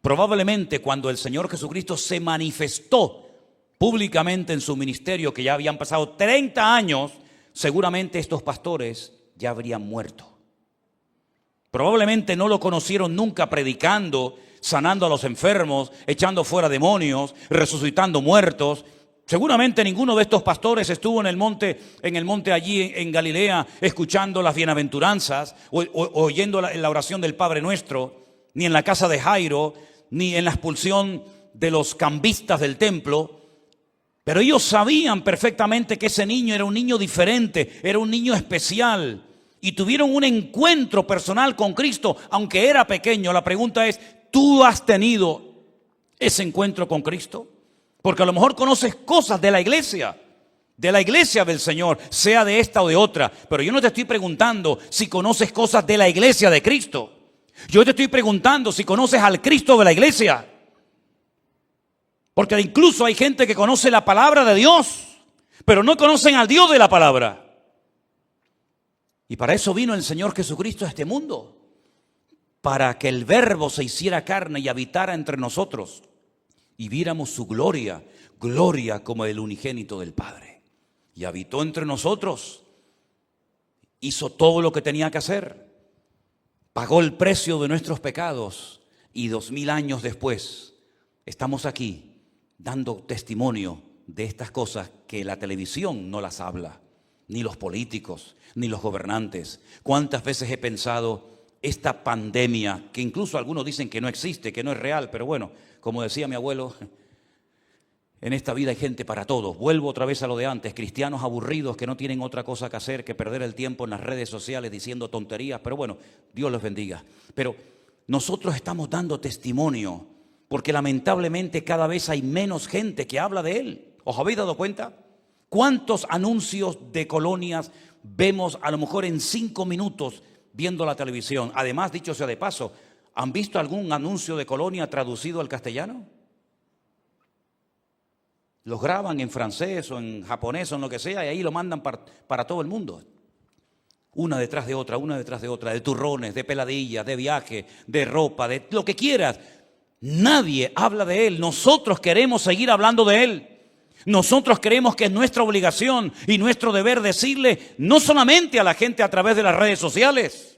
Probablemente cuando el Señor Jesucristo se manifestó públicamente en su ministerio, que ya habían pasado 30 años, seguramente estos pastores ya habrían muerto. Probablemente no lo conocieron nunca predicando, sanando a los enfermos, echando fuera demonios, resucitando muertos. Seguramente ninguno de estos pastores estuvo en el monte allí en Galilea escuchando las bienaventuranzas o oyendo la oración del Padre Nuestro, ni en la casa de Jairo, ni en la expulsión de los cambistas del templo. Pero ellos sabían perfectamente que ese niño era un niño diferente, era un niño especial, y tuvieron un encuentro personal con Cristo, aunque era pequeño. La pregunta es: ¿tú has tenido ese encuentro con Cristo? Porque a lo mejor conoces cosas de la iglesia del Señor, sea de esta o de otra, pero yo no te estoy preguntando si conoces cosas de la iglesia de Cristo. Yo te estoy preguntando si conoces al Cristo de la iglesia. Porque incluso hay gente que conoce la palabra de Dios, pero no conocen al Dios de la palabra. Y para eso vino el Señor Jesucristo a este mundo, para que el Verbo se hiciera carne y habitara entre nosotros, y viéramos su gloria, gloria como el unigénito del Padre. Y habitó entre nosotros, hizo todo lo que tenía que hacer, pagó el precio de nuestros pecados, y 2000 años después estamos aquí dando testimonio de estas cosas que la televisión no las habla, ni los políticos, ni los gobernantes. ¿Cuántas veces he pensado esta pandemia, que incluso algunos dicen que no existe, que no es real, pero bueno, como decía mi abuelo, en esta vida hay gente para todos. Vuelvo otra vez a lo de antes: cristianos aburridos que no tienen otra cosa que hacer que perder el tiempo en las redes sociales diciendo tonterías, pero bueno, Dios los bendiga. Pero nosotros estamos dando testimonio, porque lamentablemente cada vez hay menos gente que habla de Él. ¿Os habéis dado cuenta? ¿Cuántos anuncios de colonias vemos a lo mejor en 5 minutos viendo la televisión? Además, dicho sea de paso, ¿han visto algún anuncio de colonia traducido al castellano? Los graban en francés o en japonés o en lo que sea, y ahí lo mandan para todo el mundo. Una detrás de otra, de turrones, de peladillas, de viaje, de ropa, de lo que quieras. Nadie habla de Él. Nosotros queremos seguir hablando de Él. Nosotros creemos que es nuestra obligación y nuestro deber decirle no solamente a la gente a través de las redes sociales,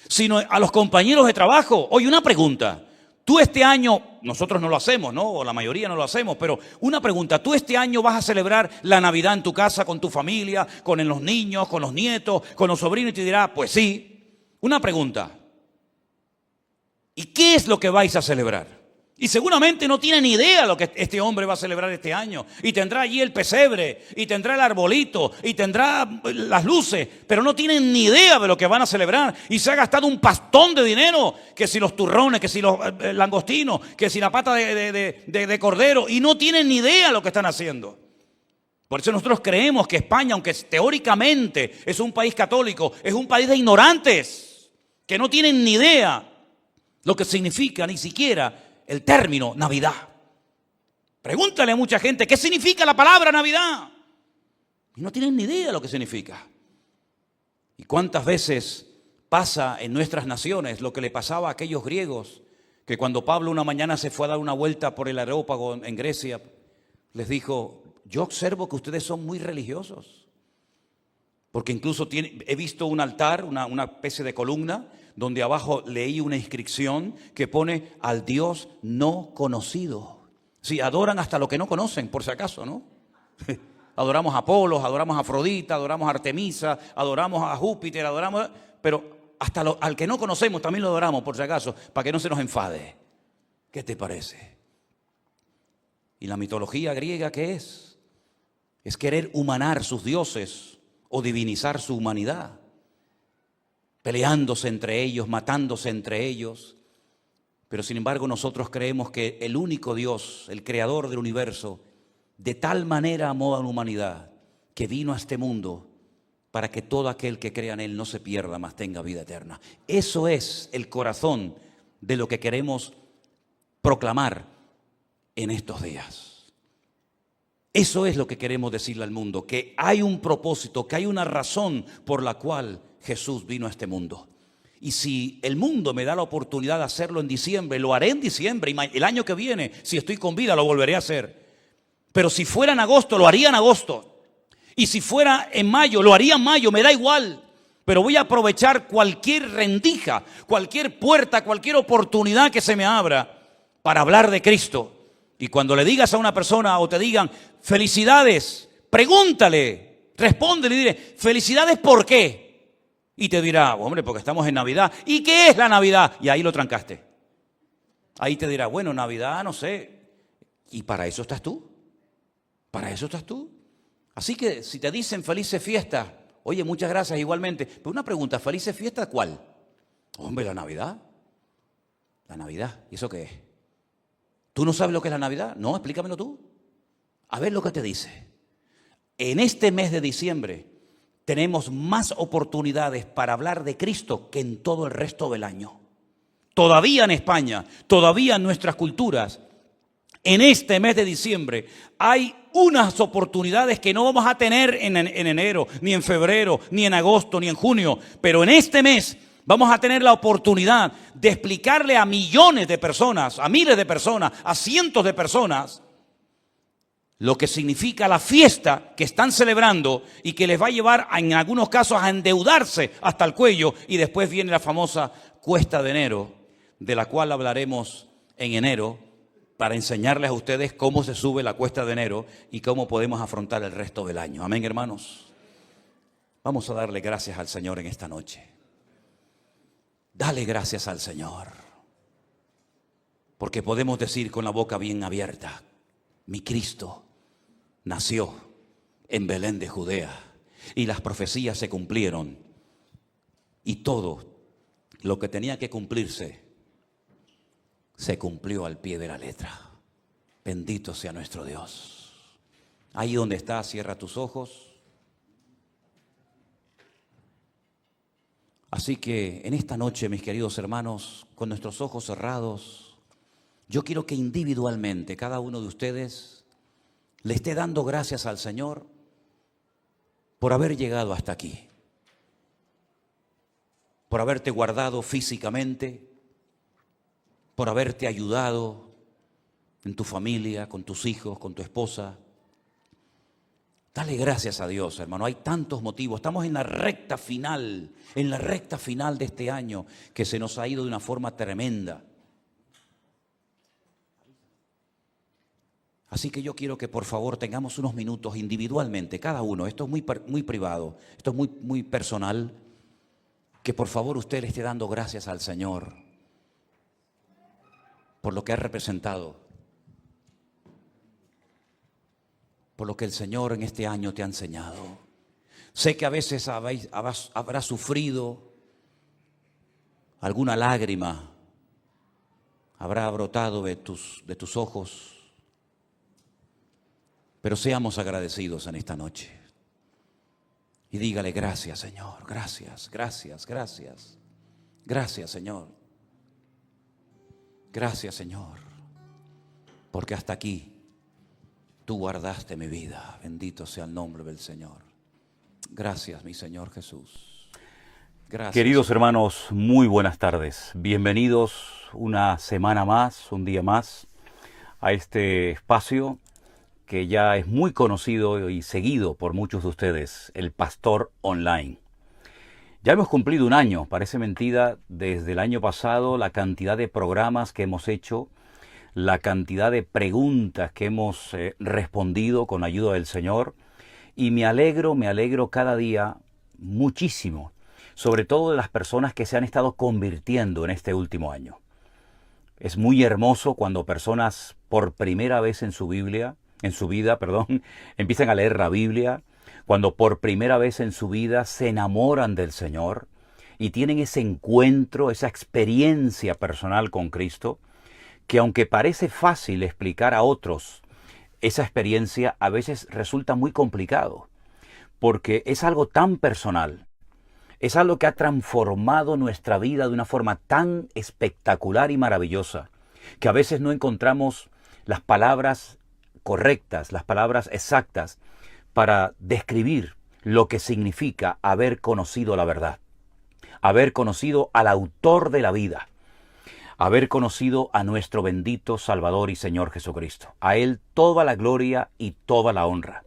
sino a los compañeros de trabajo. Oye, una pregunta. Tú este año, nosotros no lo hacemos, ¿no? O la mayoría no lo hacemos, pero una pregunta. ¿Tú este año vas a celebrar la Navidad en tu casa con tu familia, con los niños, con los nietos, con los sobrinos? Y te dirá: pues sí. Una pregunta. ¿Y qué es lo que vais a celebrar? Y seguramente no tiene ni idea lo que este hombre va a celebrar este año. Y tendrá allí el pesebre, y tendrá el arbolito, y tendrá las luces, pero no tienen ni idea de lo que van a celebrar. Y se ha gastado un pastón de dinero, que si los turrones, que si los langostinos, que si la pata de cordero, y no tienen ni idea de lo que están haciendo. Por eso nosotros creemos que España, aunque teóricamente es un país católico, es un país de ignorantes, que no tienen ni idea lo que significa ni siquiera el término Navidad. Pregúntale a mucha gente qué significa la palabra Navidad. Y no tienen ni idea de lo que significa. ¿Y cuántas veces pasa en nuestras naciones lo que le pasaba a aquellos griegos que cuando Pablo una mañana se fue a dar una vuelta por el Areópago en Grecia, les dijo: yo observo que ustedes son muy religiosos? Porque incluso he visto un altar, una especie de columna, donde abajo leí una inscripción que pone al Dios no conocido. Sí, adoran hasta lo que no conocen, por si acaso, ¿no? Adoramos a Apolos, adoramos a Afrodita, adoramos a Artemisa, adoramos a Júpiter, pero hasta al que no conocemos también lo adoramos, por si acaso, para que no se nos enfade. ¿Qué te parece? ¿Y la mitología griega qué es? Es querer humanar sus dioses o divinizar su humanidad, peleándose entre ellos, matándose entre ellos. Pero sin embargo nosotros creemos que el único Dios, el creador del universo, de tal manera amó a la humanidad que vino a este mundo para que todo aquel que crea en Él no se pierda, mas tenga vida eterna. Eso es el corazón de lo que queremos proclamar en estos días. Eso es lo que queremos decirle al mundo, que hay un propósito, que hay una razón por la cual Jesús vino a este mundo. Y si el mundo me da la oportunidad de hacerlo en diciembre, lo haré en diciembre, y el año que viene, si estoy con vida, lo volveré a hacer. Pero si fuera en agosto, lo haría en agosto. Y si fuera en mayo, lo haría en mayo, me da igual. Pero voy a aprovechar cualquier rendija, cualquier puerta, cualquier oportunidad que se me abra para hablar de Cristo. Y cuando le digas a una persona o te digan felicidades, pregúntale, respóndele y dile: felicidades, ¿por qué? Y te dirá: hombre, porque estamos en Navidad. ¿Y qué es la Navidad? Y ahí lo trancaste. Ahí te dirá: bueno, Navidad, no sé. ¿Y para eso estás tú? ¿Para eso estás tú? Así que si te dicen felices fiestas, oye, muchas gracias igualmente. Pero una pregunta: ¿felices fiestas cuál? Hombre, la Navidad. La Navidad. ¿Y eso qué es? ¿Tú no sabes lo que es la Navidad? No, explícamelo tú. A ver lo que te dice. En este mes de diciembre tenemos más oportunidades para hablar de Cristo que en todo el resto del año. Todavía en España, todavía en nuestras culturas, en este mes de diciembre hay unas oportunidades que no vamos a tener en enero, ni en febrero, ni en agosto, ni en junio. Pero en este mes vamos a tener la oportunidad de explicarle a millones de personas, a miles de personas, a cientos de personas, lo que significa la fiesta que están celebrando y que les va a llevar en algunos casos a endeudarse hasta el cuello. Y después viene la famosa cuesta de enero, de la cual hablaremos en enero, para enseñarles a ustedes cómo se sube la cuesta de enero y cómo podemos afrontar el resto del año. Amén, hermanos. Vamos a darle gracias al Señor en esta noche. Dale gracias al Señor, porque podemos decir con la boca bien abierta: mi Cristo nació en Belén de Judea y las profecías se cumplieron y todo lo que tenía que cumplirse se cumplió al pie de la letra. Bendito sea nuestro Dios. Ahí donde estás, cierra tus ojos. Así que en esta noche, mis queridos hermanos, con nuestros ojos cerrados, yo quiero que individualmente cada uno de ustedes le esté dando gracias al Señor por haber llegado hasta aquí, por haberte guardado físicamente, por haberte ayudado en tu familia, con tus hijos, con tu esposa. Dale gracias a Dios, hermano. Hay tantos motivos. Estamos en la recta final de este año que se nos ha ido de una forma tremenda. Así que yo quiero que por favor tengamos unos minutos individualmente, cada uno. Esto es muy privado, esto es muy personal. Que por favor usted le esté dando gracias al Señor por lo que has representado, por lo que el Señor en este año te ha enseñado. Sé que a veces habrás sufrido, alguna lágrima habrá brotado de tus ojos, pero seamos agradecidos en esta noche. Y dígale: gracias, Señor, gracias, gracias, gracias. Gracias, Señor. Gracias, Señor, porque hasta aquí tú guardaste mi vida. Bendito sea el nombre del Señor. Gracias, mi Señor Jesús. Gracias. Queridos hermanos, muy buenas tardes. Bienvenidos una semana más, un día más, a este espacio que ya es muy conocido y seguido por muchos de ustedes, el Pastor Online. Ya hemos cumplido un año, parece mentira, desde el año pasado, la cantidad de programas que hemos hecho, la cantidad de preguntas que hemos respondido con ayuda del Señor, y me alegro cada día muchísimo, sobre todo de las personas que se han estado convirtiendo en este último año. Es muy hermoso cuando personas por primera vez en su vida, empiezan a leer la Biblia, cuando por primera vez en su vida se enamoran del Señor y tienen ese encuentro, esa experiencia personal con Cristo, que aunque parece fácil explicar a otros esa experiencia, a veces resulta muy complicado, porque es algo tan personal, es algo que ha transformado nuestra vida de una forma tan espectacular y maravillosa, que a veces no encontramos las palabras correctas, las palabras exactas, para describir lo que significa haber conocido la verdad, haber conocido al autor de la vida, haber conocido a nuestro bendito Salvador y Señor Jesucristo. A Él toda la gloria y toda la honra.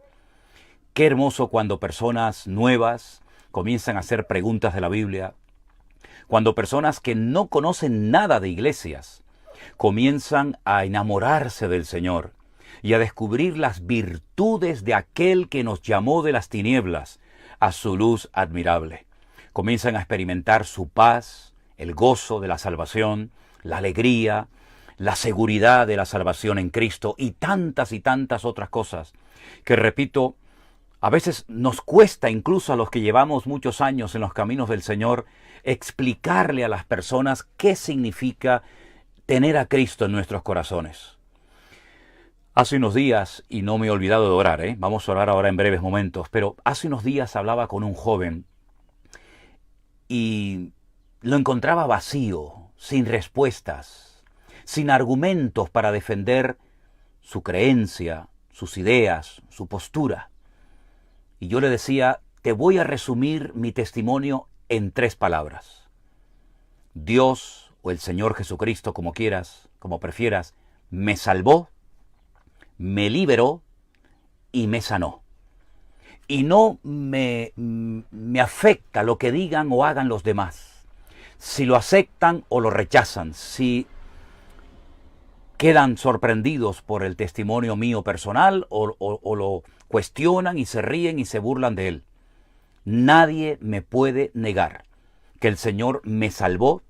Qué hermoso cuando personas nuevas comienzan a hacer preguntas de la Biblia, cuando personas que no conocen nada de iglesias comienzan a enamorarse del Señor y a descubrir las virtudes de aquel que nos llamó de las tinieblas a su luz admirable. Comienzan a experimentar su paz, el gozo de la salvación, la alegría, la seguridad de la salvación en Cristo y tantas otras cosas que, repito, a veces nos cuesta, incluso a los que llevamos muchos años en los caminos del Señor, explicarle a las personas qué significa tener a Cristo en nuestros corazones. Hace unos días, y no me he olvidado de orar, vamos a orar ahora en breves momentos, pero hace unos días hablaba con un joven y lo encontraba vacío, sin respuestas, sin argumentos para defender su creencia, sus ideas, su postura. Y yo le decía: te voy a resumir mi testimonio en 3 palabras. Dios o el Señor Jesucristo, como quieras, como prefieras, me salvó, me liberó y me sanó. Y no me afecta lo que digan o hagan los demás. Si lo aceptan o lo rechazan, si quedan sorprendidos por el testimonio mío personal o lo cuestionan y se ríen y se burlan de él. Nadie me puede negar que el Señor me salvó,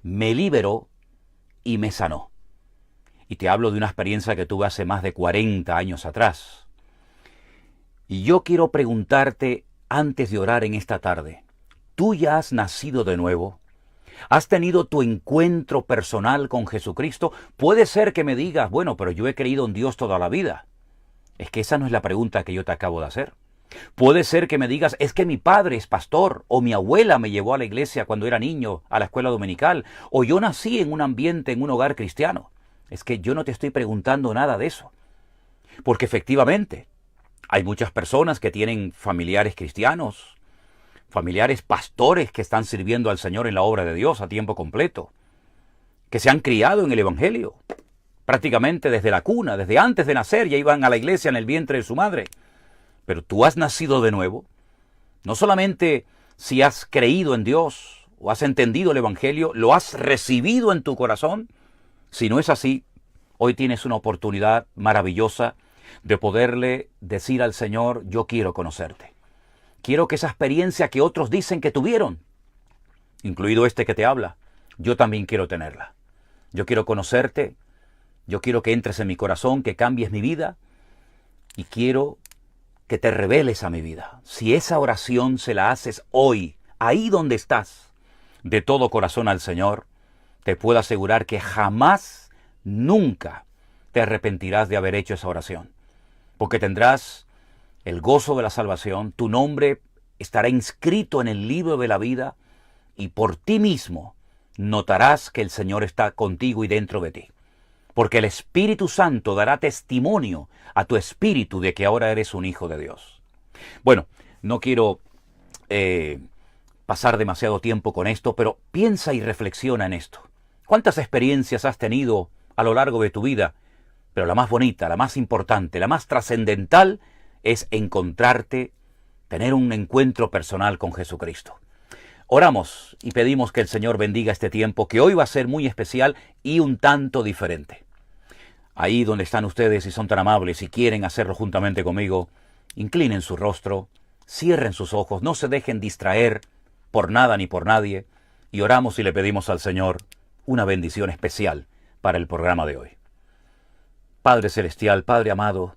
me liberó y me sanó. Y te hablo de una experiencia que tuve hace más de 40 años atrás. Y yo quiero preguntarte, antes de orar en esta tarde, ¿tú ya has nacido de nuevo? ¿Has tenido tu encuentro personal con Jesucristo? Puede ser que me digas: bueno, pero yo he creído en Dios toda la vida. Es que esa no es la pregunta que yo te acabo de hacer. Puede ser que me digas: es que mi padre es pastor, o mi abuela me llevó a la iglesia cuando era niño, a la escuela dominical, o yo nací en un ambiente, en un hogar cristiano. Es que yo no te estoy preguntando nada de eso. Porque efectivamente, hay muchas personas que tienen familiares cristianos, familiares pastores que están sirviendo al Señor en la obra de Dios a tiempo completo, que se han criado en el Evangelio, prácticamente desde la cuna, desde antes de nacer ya iban a la iglesia en el vientre de su madre. Pero tú has nacido de nuevo, no solamente si has creído en Dios o has entendido el Evangelio, lo has recibido en tu corazón. Si no es así, hoy tienes una oportunidad maravillosa de poderle decir al Señor: yo quiero conocerte. Quiero que esa experiencia que otros dicen que tuvieron, incluido este que te habla, yo también quiero tenerla. yo quiero conocerte, yo quiero que entres en mi corazón, que cambies mi vida y quiero que te reveles a mi vida. Si esa oración se la haces hoy, ahí donde estás, de todo corazón al Señor, te puedo asegurar que jamás, nunca te arrepentirás de haber hecho esa oración, porque tendrás el gozo de la salvación, tu nombre estará inscrito en el libro de la vida y por ti mismo notarás que el Señor está contigo y dentro de ti. Porque el Espíritu Santo dará testimonio a tu espíritu de que ahora eres un hijo de Dios. Bueno, no quiero pasar demasiado tiempo con esto, pero piensa y reflexiona en esto. ¿Cuántas experiencias has tenido a lo largo de tu vida? Pero la más bonita, la más importante, la más trascendental es encontrarte, tener un encuentro personal con Jesucristo. Oramos y pedimos que el Señor bendiga este tiempo, que hoy va a ser muy especial y un tanto diferente. Ahí donde están ustedes, si son tan amables y quieren hacerlo juntamente conmigo, inclinen su rostro, cierren sus ojos, no se dejen distraer por nada ni por nadie, y oramos y le pedimos al Señor una bendición especial para el programa de hoy. Padre Celestial, Padre amado,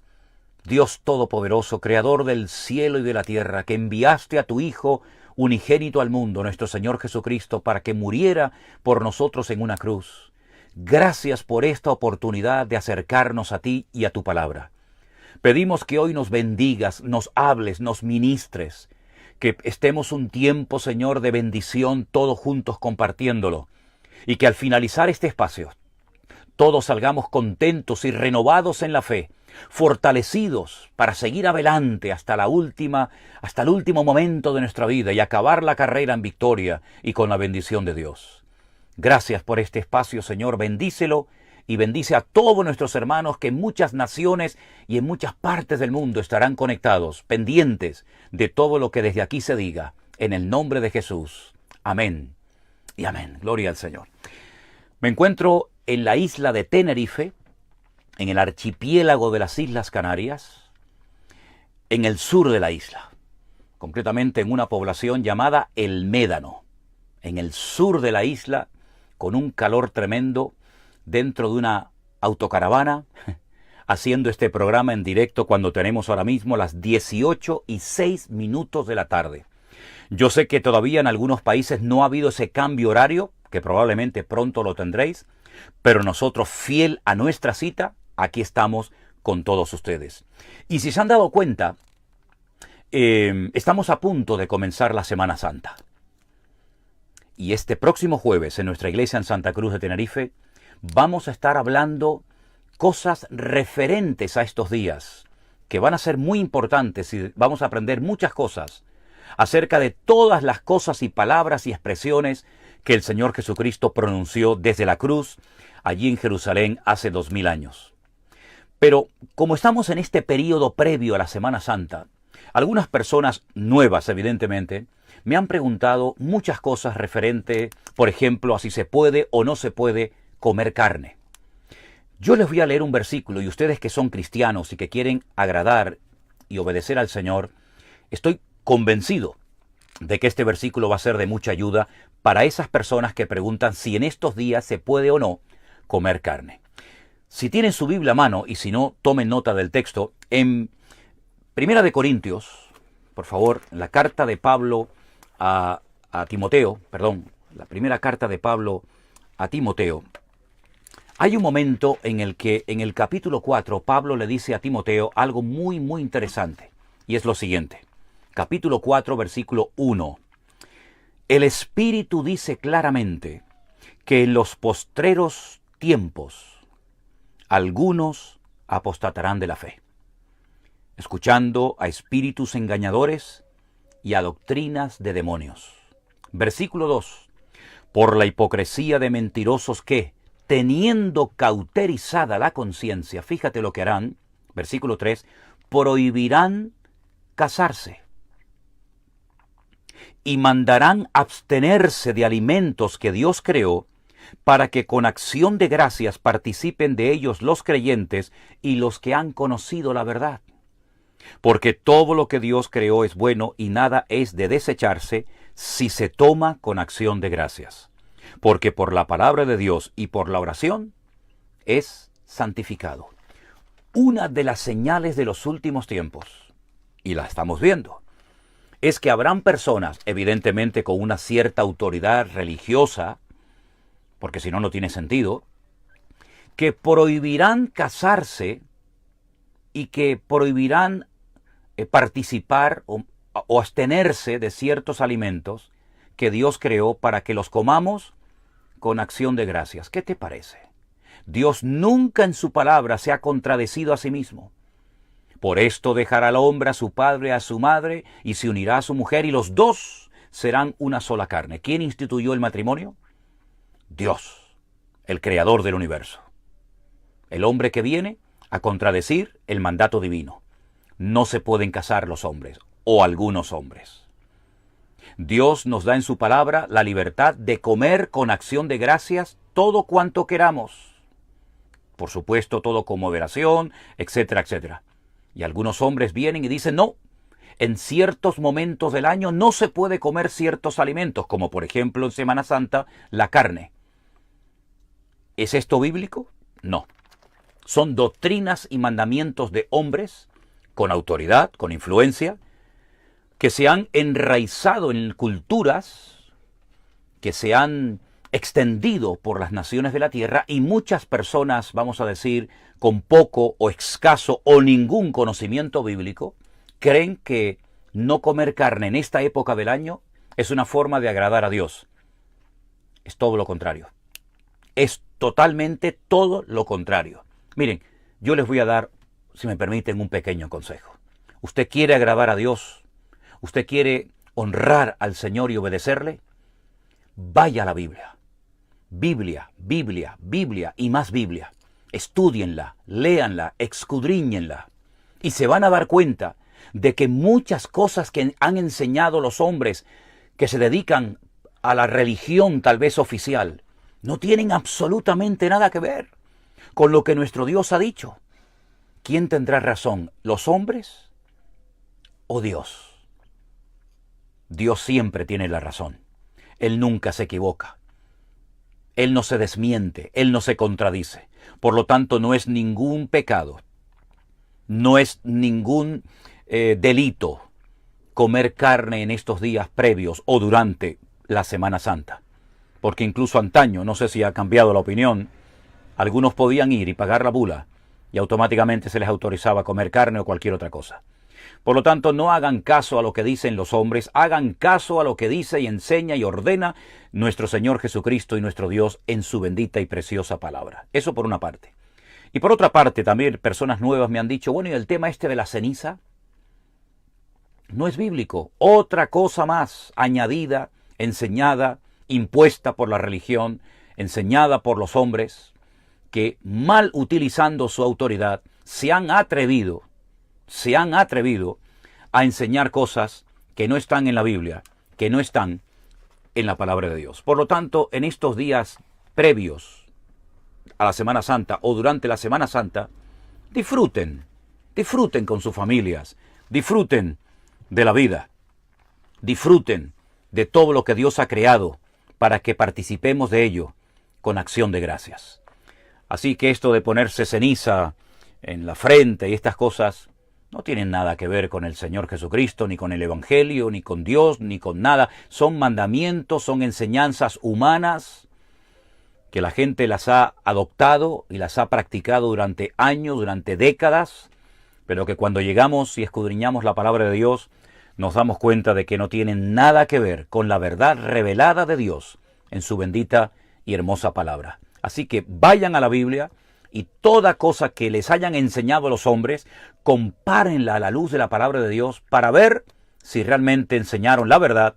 Dios Todopoderoso, Creador del cielo y de la tierra, que enviaste a tu Hijo unigénito al mundo, nuestro Señor Jesucristo, para que muriera por nosotros en una cruz. Gracias por esta oportunidad de acercarnos a ti y a tu palabra. Pedimos que hoy nos bendigas, nos hables, nos ministres, que estemos un tiempo, Señor, de bendición, todos juntos compartiéndolo, y que al finalizar este espacio, todos salgamos contentos y renovados en la fe, fortalecidos para seguir adelante hasta el último momento de nuestra vida y acabar la carrera en victoria y con la bendición de Dios. Gracias por este espacio, Señor, bendícelo y bendice a todos nuestros hermanos que en muchas naciones y en muchas partes del mundo estarán conectados, pendientes de todo lo que desde aquí se diga, en el nombre de Jesús. Amén y amén. Gloria al Señor. Me encuentro en la isla de Tenerife, en el archipiélago de las Islas Canarias, en el sur de la isla, concretamente en una población llamada El Médano, en el sur de la isla, con un calor tremendo, dentro de una autocaravana, haciendo este programa en directo cuando tenemos ahora mismo las 18:06 de la tarde. Yo sé que todavía en algunos países no ha habido ese cambio horario, que probablemente pronto lo tendréis, pero nosotros, fiel a nuestra cita, aquí estamos con todos ustedes. Y si se han dado cuenta, estamos a punto de comenzar la Semana Santa. Y este próximo jueves en nuestra iglesia en Santa Cruz de Tenerife vamos a estar hablando cosas referentes a estos días que van a ser muy importantes y vamos a aprender muchas cosas acerca de todas las cosas y palabras y expresiones que el Señor Jesucristo pronunció desde la cruz allí en Jerusalén hace 2000 años. Pero como estamos en este periodo previo a la Semana Santa, algunas personas nuevas, evidentemente, me han preguntado muchas cosas referente, por ejemplo, a si se puede o no se puede comer carne. Yo les voy a leer un versículo y ustedes que son cristianos y que quieren agradar y obedecer al Señor, estoy convencido de que este versículo va a ser de mucha ayuda para esas personas que preguntan si en estos días se puede o no comer carne. Si tienen su Biblia a mano y si no, tomen nota del texto. En Primera de Corintios, por favor, la carta de Pablo a Timoteo, la primera carta de Pablo a Timoteo, hay un momento en el que en el capítulo 4 Pablo le dice a Timoteo algo muy muy interesante, y es lo siguiente. Capítulo 4, versículo 1. El Espíritu dice claramente que en los postreros tiempos algunos apostatarán de la fe, escuchando a espíritus engañadores y a doctrinas de demonios. Versículo 2. Por la hipocresía de mentirosos que, teniendo cauterizada la conciencia, fíjate lo que harán, versículo 3, prohibirán casarse y mandarán abstenerse de alimentos que Dios creó, para que con acción de gracias participen de ellos los creyentes y los que han conocido la verdad. Porque todo lo que Dios creó es bueno y nada es de desecharse si se toma con acción de gracias. porque por la palabra de Dios y por la oración es santificado. Una de las señales de los últimos tiempos, y la estamos viendo, es que habrán personas, evidentemente con una cierta autoridad religiosa, porque si no, no tiene sentido, que prohibirán casarse y que prohibirán participar o abstenerse de ciertos alimentos que Dios creó para que los comamos con acción de gracias. ¿Qué te parece? Dios nunca en su palabra se ha contradecido a sí mismo. Por esto dejará al hombre a su padre, a su madre, y se unirá a su mujer, y los dos serán una sola carne. ¿Quién instituyó el matrimonio? Dios, el creador del universo. El hombre que viene a contradecir el mandato divino. No se pueden casar los hombres, o algunos hombres. Dios nos da en su palabra la libertad de comer con acción de gracias todo cuanto queramos. Por supuesto, todo con moderación, etcétera, etcétera. Y algunos hombres vienen y dicen, no, en ciertos momentos del año no se puede comer ciertos alimentos, como por ejemplo en Semana Santa, la carne. ¿Es esto bíblico? No. Son doctrinas y mandamientos de hombres con autoridad, con influencia, que se han enraizado en culturas, que se han extendido por las naciones de la tierra, y muchas personas, vamos a decir, con poco o escaso o ningún conocimiento bíblico, creen que no comer carne en esta época del año es una forma de agradar a Dios. Es todo lo contrario. Es totalmente todo lo contrario. Miren, yo les voy a dar, si me permiten, un pequeño consejo. ¿Usted quiere agradar a Dios? ¿Usted quiere honrar al Señor y obedecerle? Vaya a la Biblia. Biblia, Biblia, Biblia y más Biblia. Estúdienla, léanla, escudriñenla. Y se van a dar cuenta de que muchas cosas que han enseñado los hombres que se dedican a la religión tal vez oficial, no tienen absolutamente nada que ver con lo que nuestro Dios ha dicho. ¿Quién tendrá razón, los hombres o Dios? Dios siempre tiene la razón. Él nunca se equivoca. Él no se desmiente, Él no se contradice. Por lo tanto, no es ningún pecado, no es ningún delito comer carne en estos días previos o durante la Semana Santa. Porque incluso antaño, no sé si ha cambiado la opinión, algunos podían ir y pagar la bula y automáticamente se les autorizaba comer carne o cualquier otra cosa. Por lo tanto, no hagan caso a lo que dicen los hombres, hagan caso a lo que dice y enseña y ordena nuestro Señor Jesucristo y nuestro Dios en su bendita y preciosa palabra. Eso por una parte. Y por otra parte, también personas nuevas me han dicho, bueno, ¿y el tema este de la ceniza? No es bíblico. Otra cosa más añadida, enseñada, impuesta por la religión, enseñada por los hombres, que mal utilizando su autoridad, se han atrevido a enseñar cosas que no están en la Biblia, que no están en la palabra de Dios. Por lo tanto, en estos días previos a la Semana Santa o durante la Semana Santa, disfruten con sus familias, disfruten de la vida, disfruten de todo lo que Dios ha creado para que participemos de ello con acción de gracias. Así que esto de ponerse ceniza en la frente y estas cosas no tienen nada que ver con el Señor Jesucristo, ni con el Evangelio, ni con Dios, ni con nada. Son mandamientos, son enseñanzas humanas que la gente las ha adoptado y las ha practicado durante años, durante décadas, pero que cuando llegamos y escudriñamos la palabra de Dios, nos damos cuenta de que no tienen nada que ver con la verdad revelada de Dios en su bendita y hermosa palabra. Así que vayan a la Biblia y toda cosa que les hayan enseñado los hombres, compárenla a la luz de la palabra de Dios para ver si realmente enseñaron la verdad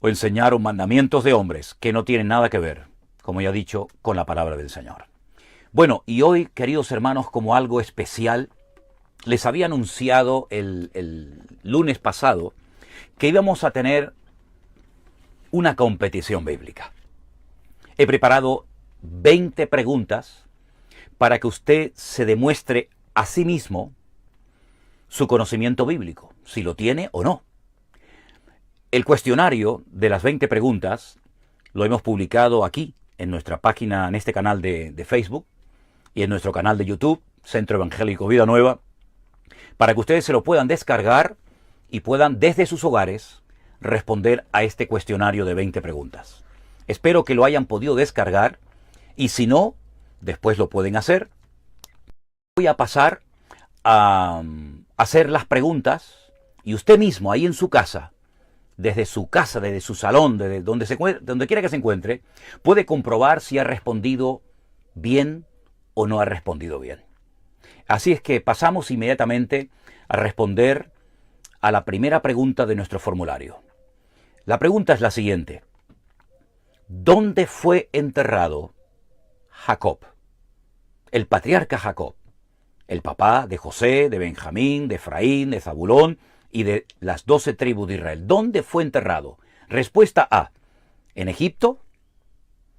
o enseñaron mandamientos de hombres que no tienen nada que ver, como ya he dicho, con la palabra del Señor. Bueno, y hoy, queridos hermanos, como algo especial, les había anunciado el lunes pasado que íbamos a tener una competición bíblica. He preparado 20 preguntas para que usted se demuestre a sí mismo su conocimiento bíblico, si lo tiene o no. El cuestionario de las 20 preguntas lo hemos publicado aquí, en nuestra página, en este canal de Facebook y en nuestro canal de YouTube, Centro Evangélico Vida Nueva, para que ustedes se lo puedan descargar y puedan desde sus hogares responder a este cuestionario de 20 preguntas. Espero que lo hayan podido descargar y si no, después lo pueden hacer. Voy a pasar a hacer las preguntas y usted mismo ahí en su casa, desde su salón, desde donde quiera que se encuentre, puede comprobar si ha respondido bien o no ha respondido bien. Así es que pasamos inmediatamente a responder a la primera pregunta de nuestro formulario. La pregunta es la siguiente. ¿Dónde fue enterrado Jacob? El patriarca Jacob, el papá de José, de Benjamín, de Efraín, de Zabulón y de las 12 tribus de Israel. ¿Dónde fue enterrado? Respuesta A, en Egipto.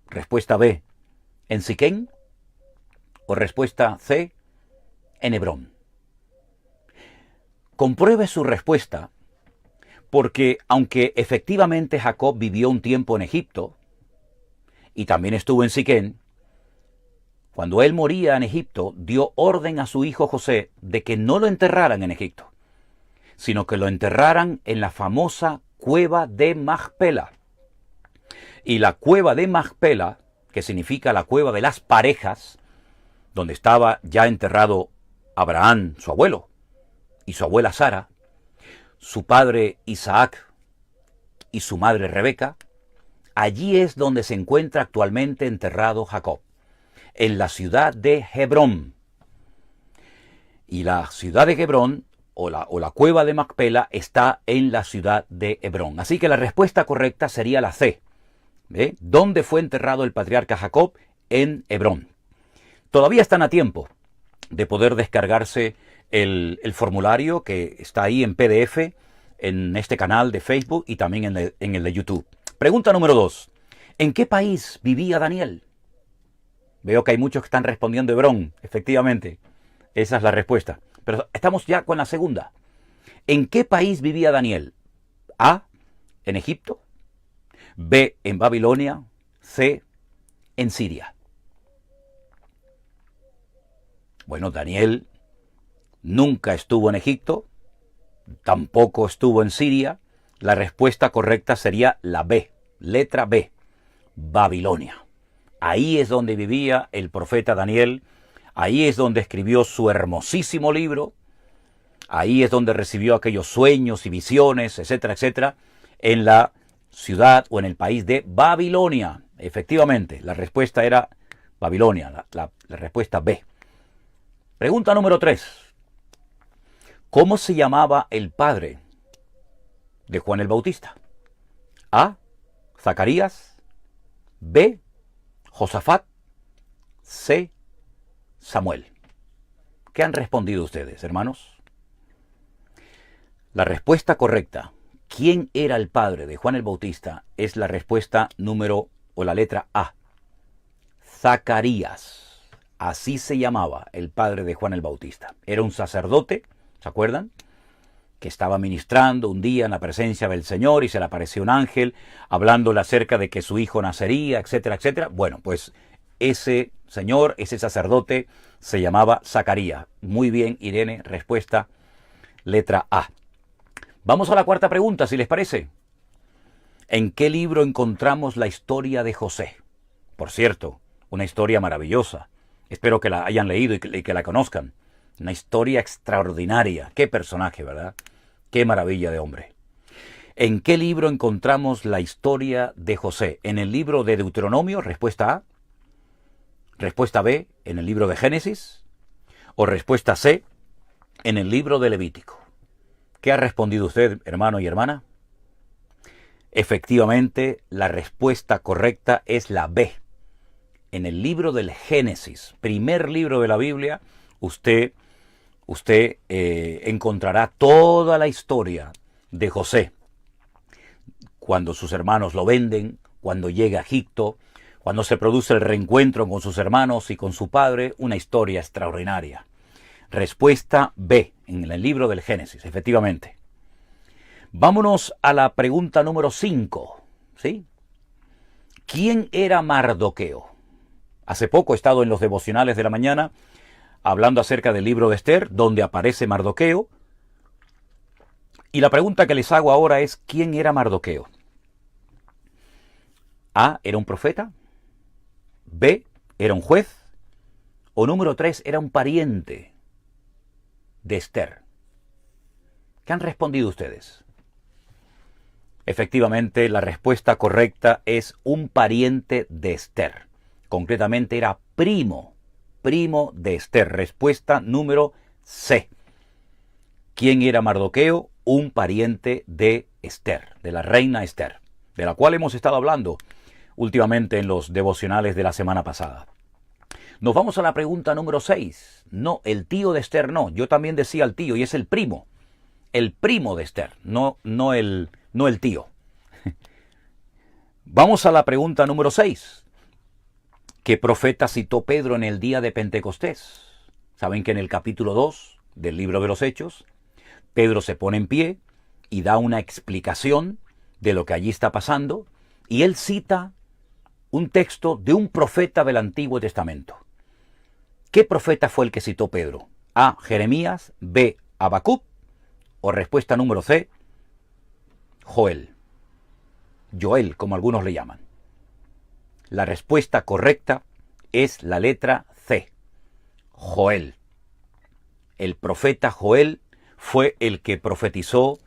Respuesta B, en Siquén. O respuesta C, en Hebrón. Compruebe su respuesta porque aunque efectivamente Jacob vivió un tiempo en Egipto y también estuvo en Siquén, cuando él moría en Egipto dio orden a su hijo José de que no lo enterraran en Egipto, sino que lo enterraran en la famosa cueva de Macpela. Y la cueva de Macpela, que significa la cueva de las parejas, donde estaba ya enterrado Abraham, su abuelo, y su abuela Sara, su padre Isaac y su madre Rebeca, allí es donde se encuentra actualmente enterrado Jacob, en la ciudad de Hebrón. Y la ciudad de Hebrón, o la cueva de Macpela, está en la ciudad de Hebrón. Así que la respuesta correcta sería la C. ¿Dónde fue enterrado el patriarca Jacob? En Hebrón. Todavía están a tiempo de poder descargarse el formulario que está ahí en PDF en este canal de Facebook y también en el de YouTube. Pregunta número 2. ¿En qué país vivía Daniel? Veo que hay muchos que están respondiendo Hebrón. Efectivamente, esa es la respuesta. Pero estamos ya con la segunda. ¿En qué país vivía Daniel? A, en Egipto. B, en Babilonia. C, en Siria. Bueno, Daniel nunca estuvo en Egipto, tampoco estuvo en Siria. La respuesta correcta sería la B, letra B, Babilonia. Ahí es donde vivía el profeta Daniel, ahí es donde escribió su hermosísimo libro, ahí es donde recibió aquellos sueños y visiones, etcétera, etcétera, en la ciudad o en el país de Babilonia. Efectivamente, la respuesta era Babilonia, la respuesta B. Pregunta número 3. ¿Cómo se llamaba el padre de Juan el Bautista? A, Zacarías. B, Josafat. C, Samuel. ¿Qué han respondido ustedes, hermanos? La respuesta correcta, ¿quién era el padre de Juan el Bautista? Es la respuesta la letra A, Zacarías. Así se llamaba el padre de Juan el Bautista. Era un sacerdote, ¿se acuerdan? Que estaba ministrando un día en la presencia del Señor y se le apareció un ángel hablándole acerca de que su hijo nacería, etcétera, etcétera. Bueno, pues ese señor, ese sacerdote, se llamaba Zacarías. Muy bien, Irene, respuesta letra A. Vamos a la cuarta pregunta, si les parece. ¿En qué libro encontramos la historia de José? Por cierto, una historia maravillosa. Espero que la hayan leído y que la conozcan. Una historia extraordinaria. Qué personaje, ¿verdad? Qué maravilla de hombre. ¿En qué libro encontramos la historia de José? ¿En el libro de Deuteronomio? Respuesta A. Respuesta B. ¿En el libro de Génesis? O respuesta C. En el libro de Levítico. ¿Qué ha respondido usted, hermano y hermana? Efectivamente, la respuesta correcta es la B. En el libro del Génesis, primer libro de la Biblia, usted encontrará toda la historia de José. Cuando sus hermanos lo venden, cuando llega a Egipto, cuando se produce el reencuentro con sus hermanos y con su padre, una historia extraordinaria. Respuesta B, en el libro del Génesis, efectivamente. Vámonos a la pregunta número 5, ¿sí? ¿Quién era Mardoqueo? Hace poco he estado en los devocionales de la mañana hablando acerca del libro de Esther, donde aparece Mardoqueo. Y la pregunta que les hago ahora es, ¿quién era Mardoqueo? A, ¿era un profeta? B, ¿era un juez? O número 3, ¿era un pariente de Esther? ¿Qué han respondido ustedes? Efectivamente, la respuesta correcta es un pariente de Esther. Concretamente era primo de Esther. Respuesta número C. ¿Quién era Mardoqueo? Un pariente de Esther, de la reina Esther, de la cual hemos estado hablando últimamente en los devocionales de la semana pasada. Nos vamos a la pregunta número 6. No, el tío de Esther no. Yo también decía el tío y es el primo de Esther, no el tío. Vamos a la pregunta número 6. ¿Qué profeta citó Pedro en el día de Pentecostés? Saben que en el capítulo 2 del libro de los Hechos, Pedro se pone en pie y da una explicación de lo que allí está pasando, y él cita un texto de un profeta del Antiguo Testamento. ¿Qué profeta fue el que citó Pedro? A, Jeremías, B, Habacuc, o respuesta número C, Joel, como algunos le llaman. La respuesta correcta es la letra C, Joel. El profeta Joel fue el que profetizó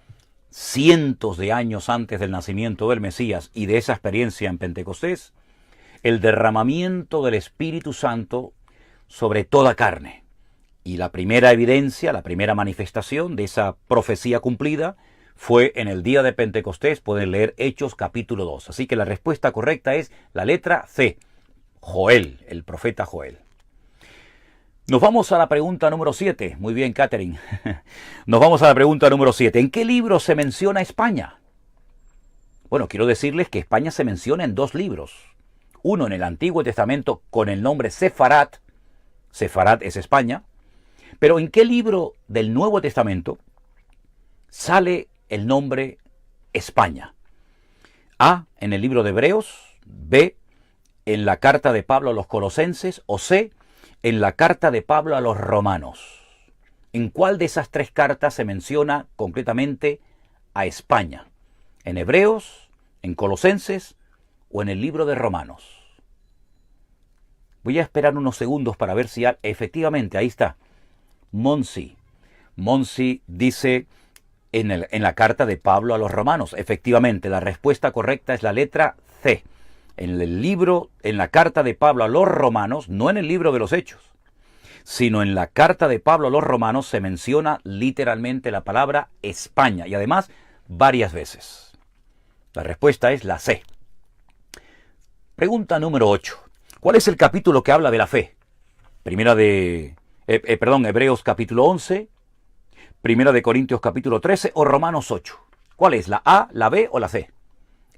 cientos de años antes del nacimiento del Mesías y de esa experiencia en Pentecostés, el derramamiento del Espíritu Santo sobre toda carne. Y la primera evidencia, la primera manifestación de esa profecía cumplida fue en el día de Pentecostés. Pueden leer Hechos capítulo 2. Así que la respuesta correcta es la letra C, Joel, el profeta Joel. Nos vamos a la pregunta número 7. Muy bien, Catherine. Nos vamos a la pregunta número 7. ¿En qué libro se menciona España? Bueno, quiero decirles que España se menciona en 2 libros. Uno en el Antiguo Testamento con el nombre Sefarat. Sefarat es España. Pero ¿en qué libro del Nuevo Testamento sale el nombre España? A, en el libro de Hebreos, B, en la carta de Pablo a los Colosenses, o C, en la carta de Pablo a los Romanos. ¿En cuál de esas 3 cartas se menciona concretamente a España? ¿En Hebreos, en Colosenses o en el libro de Romanos? Voy a esperar unos segundos para ver si efectivamente ahí está. Monsi dice en la carta de Pablo a los Romanos. Efectivamente, la respuesta correcta es la letra C. En el libro, en la carta de Pablo a los Romanos, no en el libro de los Hechos, sino en la carta de Pablo a los Romanos se menciona literalmente la palabra España, y además varias veces. La respuesta es la C. Pregunta número 8. ¿Cuál es el capítulo que habla de la fe? Hebreos capítulo 11, Primera de Corintios capítulo 13 o Romanos 8. ¿Cuál es, la A, la B o la C?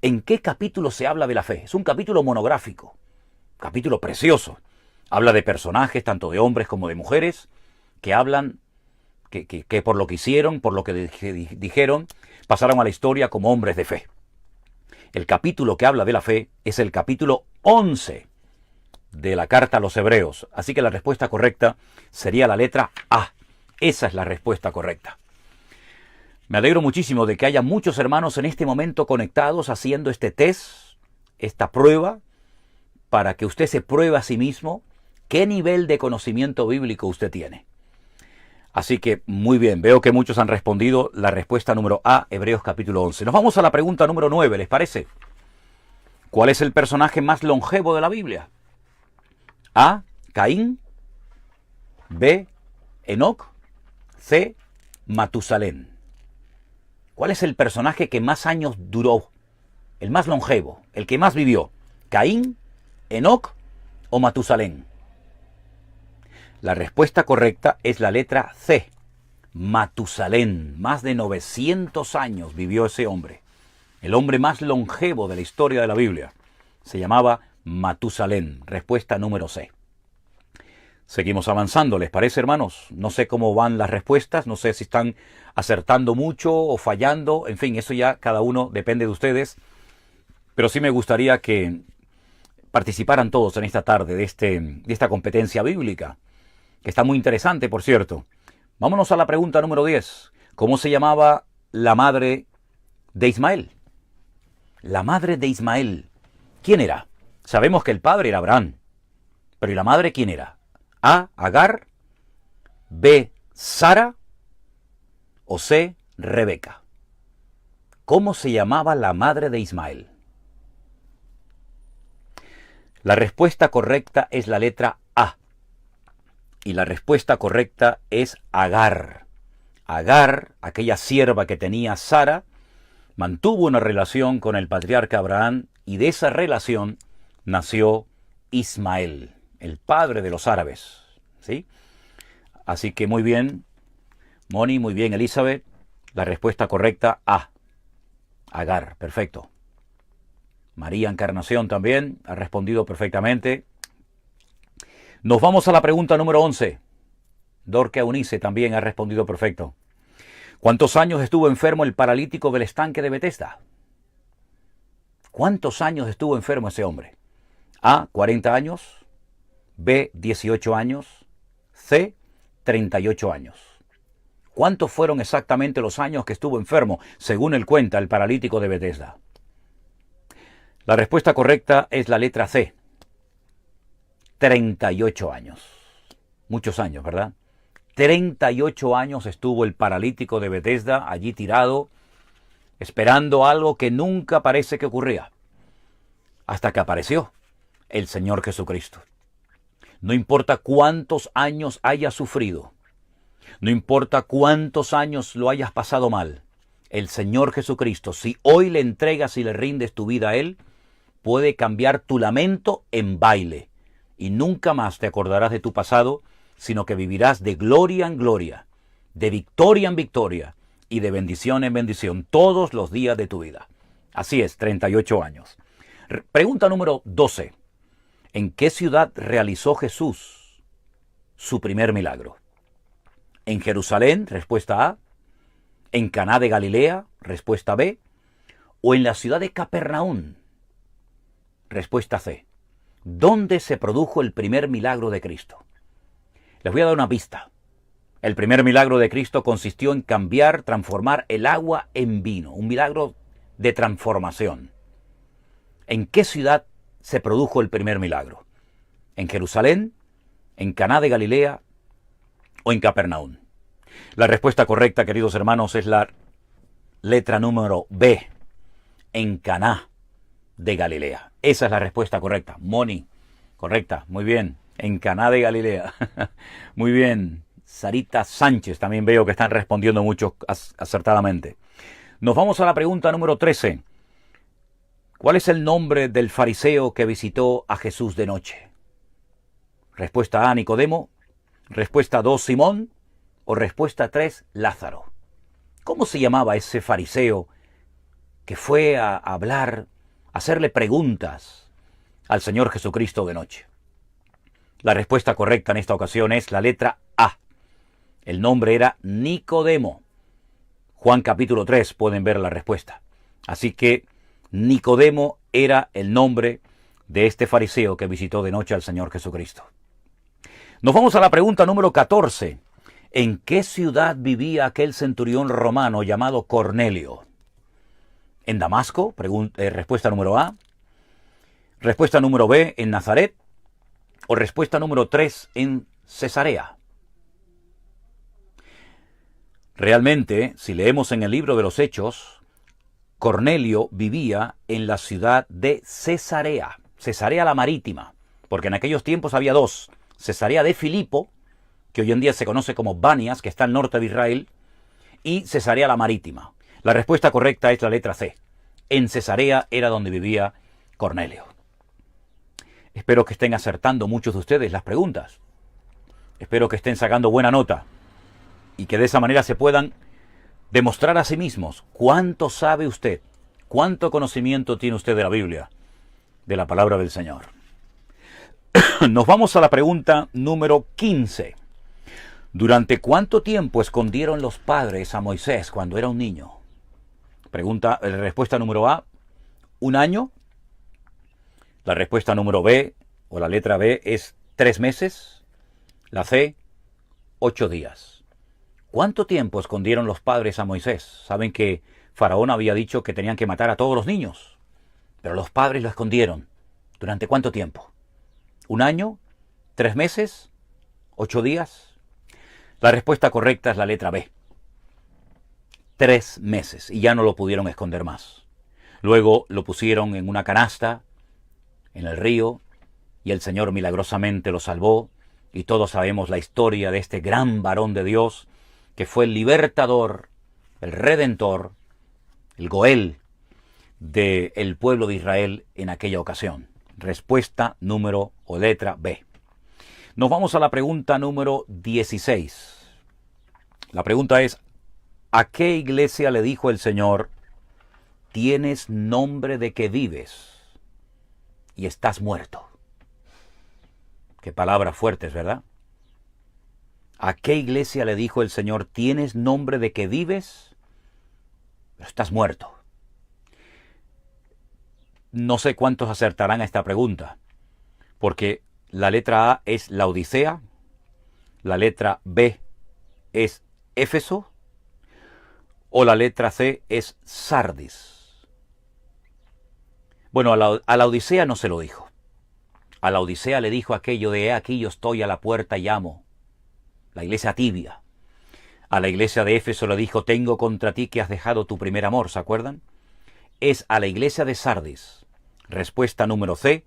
¿En qué capítulo se habla de la fe? Es un capítulo monográfico, capítulo precioso. Habla de personajes, tanto de hombres como de mujeres, que hablan, que por lo que hicieron, por lo que dijeron, pasaron a la historia como hombres de fe. El capítulo que habla de la fe es el capítulo 11 de la carta a los Hebreos. Así que la respuesta correcta sería la letra A. Esa es la respuesta correcta. Me alegro muchísimo de que haya muchos hermanos en este momento conectados haciendo este test, esta prueba, para que usted se pruebe a sí mismo qué nivel de conocimiento bíblico usted tiene. Así que muy bien, veo que muchos han respondido la respuesta número A, Hebreos capítulo 11. Nos vamos a la pregunta número 9, ¿les parece? ¿Cuál es el personaje más longevo de la Biblia? A, Caín, B, Enoc, C, Matusalén. ¿Cuál es el personaje que más años duró? El más longevo, el que más vivió. ¿Caín, Enoc o Matusalén? La respuesta correcta es la letra C, Matusalén. Más de 900 años vivió ese hombre. El hombre más longevo de la historia de la Biblia. Se llamaba Matusalén. Respuesta número C. Seguimos avanzando, ¿les parece, hermanos? No sé cómo van las respuestas, no sé si están acertando mucho o fallando. En fin, eso ya cada uno depende de ustedes. Pero sí me gustaría que participaran todos en esta tarde de esta competencia bíblica, que está muy interesante, por cierto. Vámonos a la pregunta número 10. ¿Cómo se llamaba la madre de Ismael? La madre de Ismael, ¿quién era? Sabemos que el padre era Abraham, pero ¿y la madre quién era? A, Agar, B, Sara o C, Rebeca. ¿Cómo se llamaba la madre de Ismael? La respuesta correcta es la letra A. Y la respuesta correcta es Agar. Agar, aquella sierva que tenía Sara, mantuvo una relación con el patriarca Abraham y de esa relación nació Ismael, el padre de los árabes. ¿Sí? Así que muy bien, Moni, muy bien, Elizabeth. La respuesta correcta, A. Agar, perfecto. María Encarnación también ha respondido perfectamente. Nos vamos a la pregunta número 11. Dorca Eunice también ha respondido perfecto. ¿Cuántos años estuvo enfermo el paralítico del estanque de Betesda? ¿Cuántos años estuvo enfermo ese hombre? A, 40 años. B, 18 años. C, 38 años. ¿Cuántos fueron exactamente los años que estuvo enfermo, según él cuenta, el paralítico de Betesda? La respuesta correcta es la letra C. 38 años. Muchos años, ¿verdad? 38 años estuvo el paralítico de Betesda allí tirado, esperando algo que nunca parece que ocurría. Hasta que apareció el Señor Jesucristo. No importa cuántos años hayas sufrido, no importa cuántos años lo hayas pasado mal, el Señor Jesucristo, si hoy le entregas y le rindes tu vida a Él, puede cambiar tu lamento en baile. Y nunca más te acordarás de tu pasado, sino que vivirás de gloria en gloria, de victoria en victoria y de bendición en bendición todos los días de tu vida. Así es, 38 años. Pregunta número 12. ¿En qué ciudad realizó Jesús su primer milagro? ¿En Jerusalén? Respuesta A. ¿En Caná de Galilea? Respuesta B. ¿O en la ciudad de Capernaum? Respuesta C. ¿Dónde se produjo el primer milagro de Cristo? Les voy a dar una pista. El primer milagro de Cristo consistió en transformar el agua en vino. Un milagro de transformación. ¿En qué ciudad se produjo el primer milagro? ¿En Jerusalén? ¿En Caná de Galilea? ¿O en Capernaum? La respuesta correcta, queridos hermanos, es la letra número B. En Caná de Galilea. Esa es la respuesta correcta. Moni, correcta, muy bien. En Caná de Galilea. Muy bien. Sarita Sánchez, también veo que están respondiendo mucho acertadamente. Nos vamos a la pregunta número 13. ¿Cuál es el nombre del fariseo que visitó a Jesús de noche? Respuesta A, Nicodemo. Respuesta 2, Simón. O respuesta 3, Lázaro. ¿Cómo se llamaba ese fariseo que fue a hablar, a hacerle preguntas al Señor Jesucristo de noche? La respuesta correcta en esta ocasión es la letra A. El nombre era Nicodemo. Juan capítulo 3 pueden ver la respuesta. Así que Nicodemo era el nombre de este fariseo que visitó de noche al Señor Jesucristo. Nos vamos a la pregunta número 14. ¿En qué ciudad vivía aquel centurión romano llamado Cornelio? ¿En Damasco? Respuesta número A. Respuesta número B, en Nazaret. O respuesta número 3, en Cesarea. Realmente, si leemos en el libro de los Hechos, Cornelio vivía en la ciudad de Cesarea, Cesarea la Marítima, porque en aquellos tiempos había dos, Cesarea de Filipo, que hoy en día se conoce como Banias, que está al norte de Israel, y Cesarea la Marítima. La respuesta correcta es la letra C. En Cesarea era donde vivía Cornelio. Espero que estén acertando muchos de ustedes las preguntas. Espero que estén sacando buena nota y que de esa manera se puedan demostrar a sí mismos cuánto sabe usted, cuánto conocimiento tiene usted de la Biblia, de la palabra del Señor. Nos vamos a la pregunta número 15. ¿Durante cuánto tiempo escondieron los padres a Moisés cuando era un niño? Respuesta número A, 1 año. La respuesta número B, o la letra B, es 3 meses. La C, 8 días. ¿Cuánto tiempo escondieron los padres a Moisés? Saben que Faraón había dicho que tenían que matar a todos los niños, pero los padres lo escondieron. ¿Durante cuánto tiempo? ¿1 año? 3 meses? 8 días. La respuesta correcta es la letra B. 3 meses, y ya no lo pudieron esconder más. Luego lo pusieron en una canasta, en el río, y el Señor milagrosamente lo salvó, y todos sabemos la historia de este gran varón de Dios, que fue el libertador, el redentor, el Goel del pueblo de Israel en aquella ocasión. Respuesta número o letra B. Nos vamos a la pregunta número 16. La pregunta es, ¿a qué iglesia le dijo el Señor, tienes nombre de que vives y estás muerto? Qué palabras fuertes, ¿verdad? ¿A qué iglesia le dijo el Señor, tienes nombre de que vives, pero estás muerto? No sé cuántos acertarán a esta pregunta, porque la letra A es Laodicea, la letra B es Éfeso, o la letra C es Sardis. Bueno, a Laodicea no se lo dijo. A Laodicea le dijo aquello de, he aquí yo estoy a la puerta y llamo. La iglesia tibia. A la iglesia de Éfeso le dijo, tengo contra ti que has dejado tu primer amor, ¿se acuerdan? Es a la iglesia de Sardis, respuesta número C,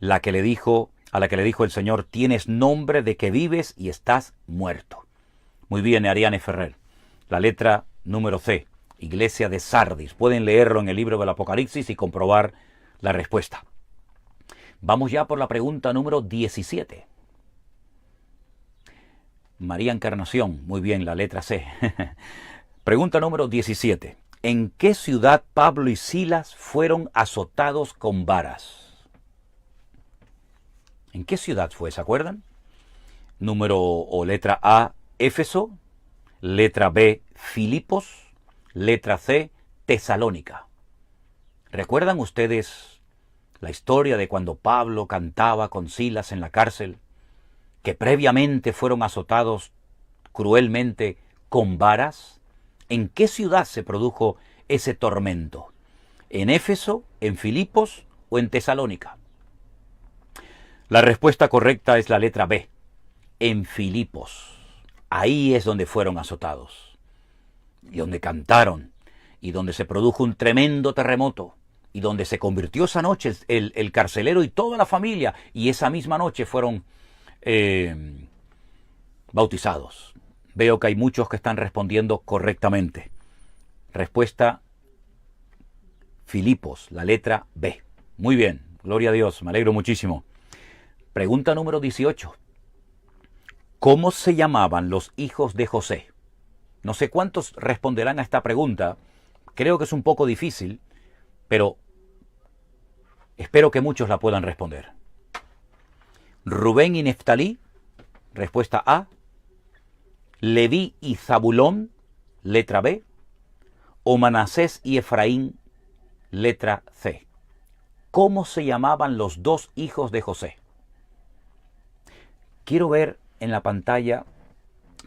a la que le dijo el Señor, tienes nombre de que vives y estás muerto. Muy bien, Ariane Ferrer. La letra número C, iglesia de Sardis. Pueden leerlo en el libro del Apocalipsis y comprobar la respuesta. Vamos ya por la pregunta número 17. María Encarnación, muy bien, la letra C. Pregunta número 17. ¿En qué ciudad Pablo y Silas fueron azotados con varas? ¿En qué ciudad fue? ¿Se acuerdan? Número o letra A, Éfeso. Letra B, Filipos. Letra C, Tesalónica. ¿Recuerdan ustedes la historia de cuando Pablo cantaba con Silas en la cárcel? Que previamente fueron azotados cruelmente con varas. ¿En qué ciudad se produjo ese tormento? ¿En Éfeso, en Filipos o en Tesalónica? La respuesta correcta es la letra B, en Filipos. Ahí es donde fueron azotados, y donde cantaron, y donde se produjo un tremendo terremoto, y donde se convirtió esa noche el carcelero y toda la familia, y esa misma noche fueron bautizados. Veo que hay muchos que están respondiendo correctamente. Respuesta, Filipos, la letra B. Muy bien, gloria a Dios, me alegro muchísimo. Pregunta número 18. ¿Cómo se llamaban los hijos de José? No sé cuántos responderán a esta pregunta. Creo que es un poco difícil, pero espero que muchos la puedan responder. Rubén y Neftalí, respuesta A. Leví y Zabulón, letra B. O Manasés y Efraín, letra C. ¿Cómo se llamaban los dos hijos de José? Quiero ver en la pantalla,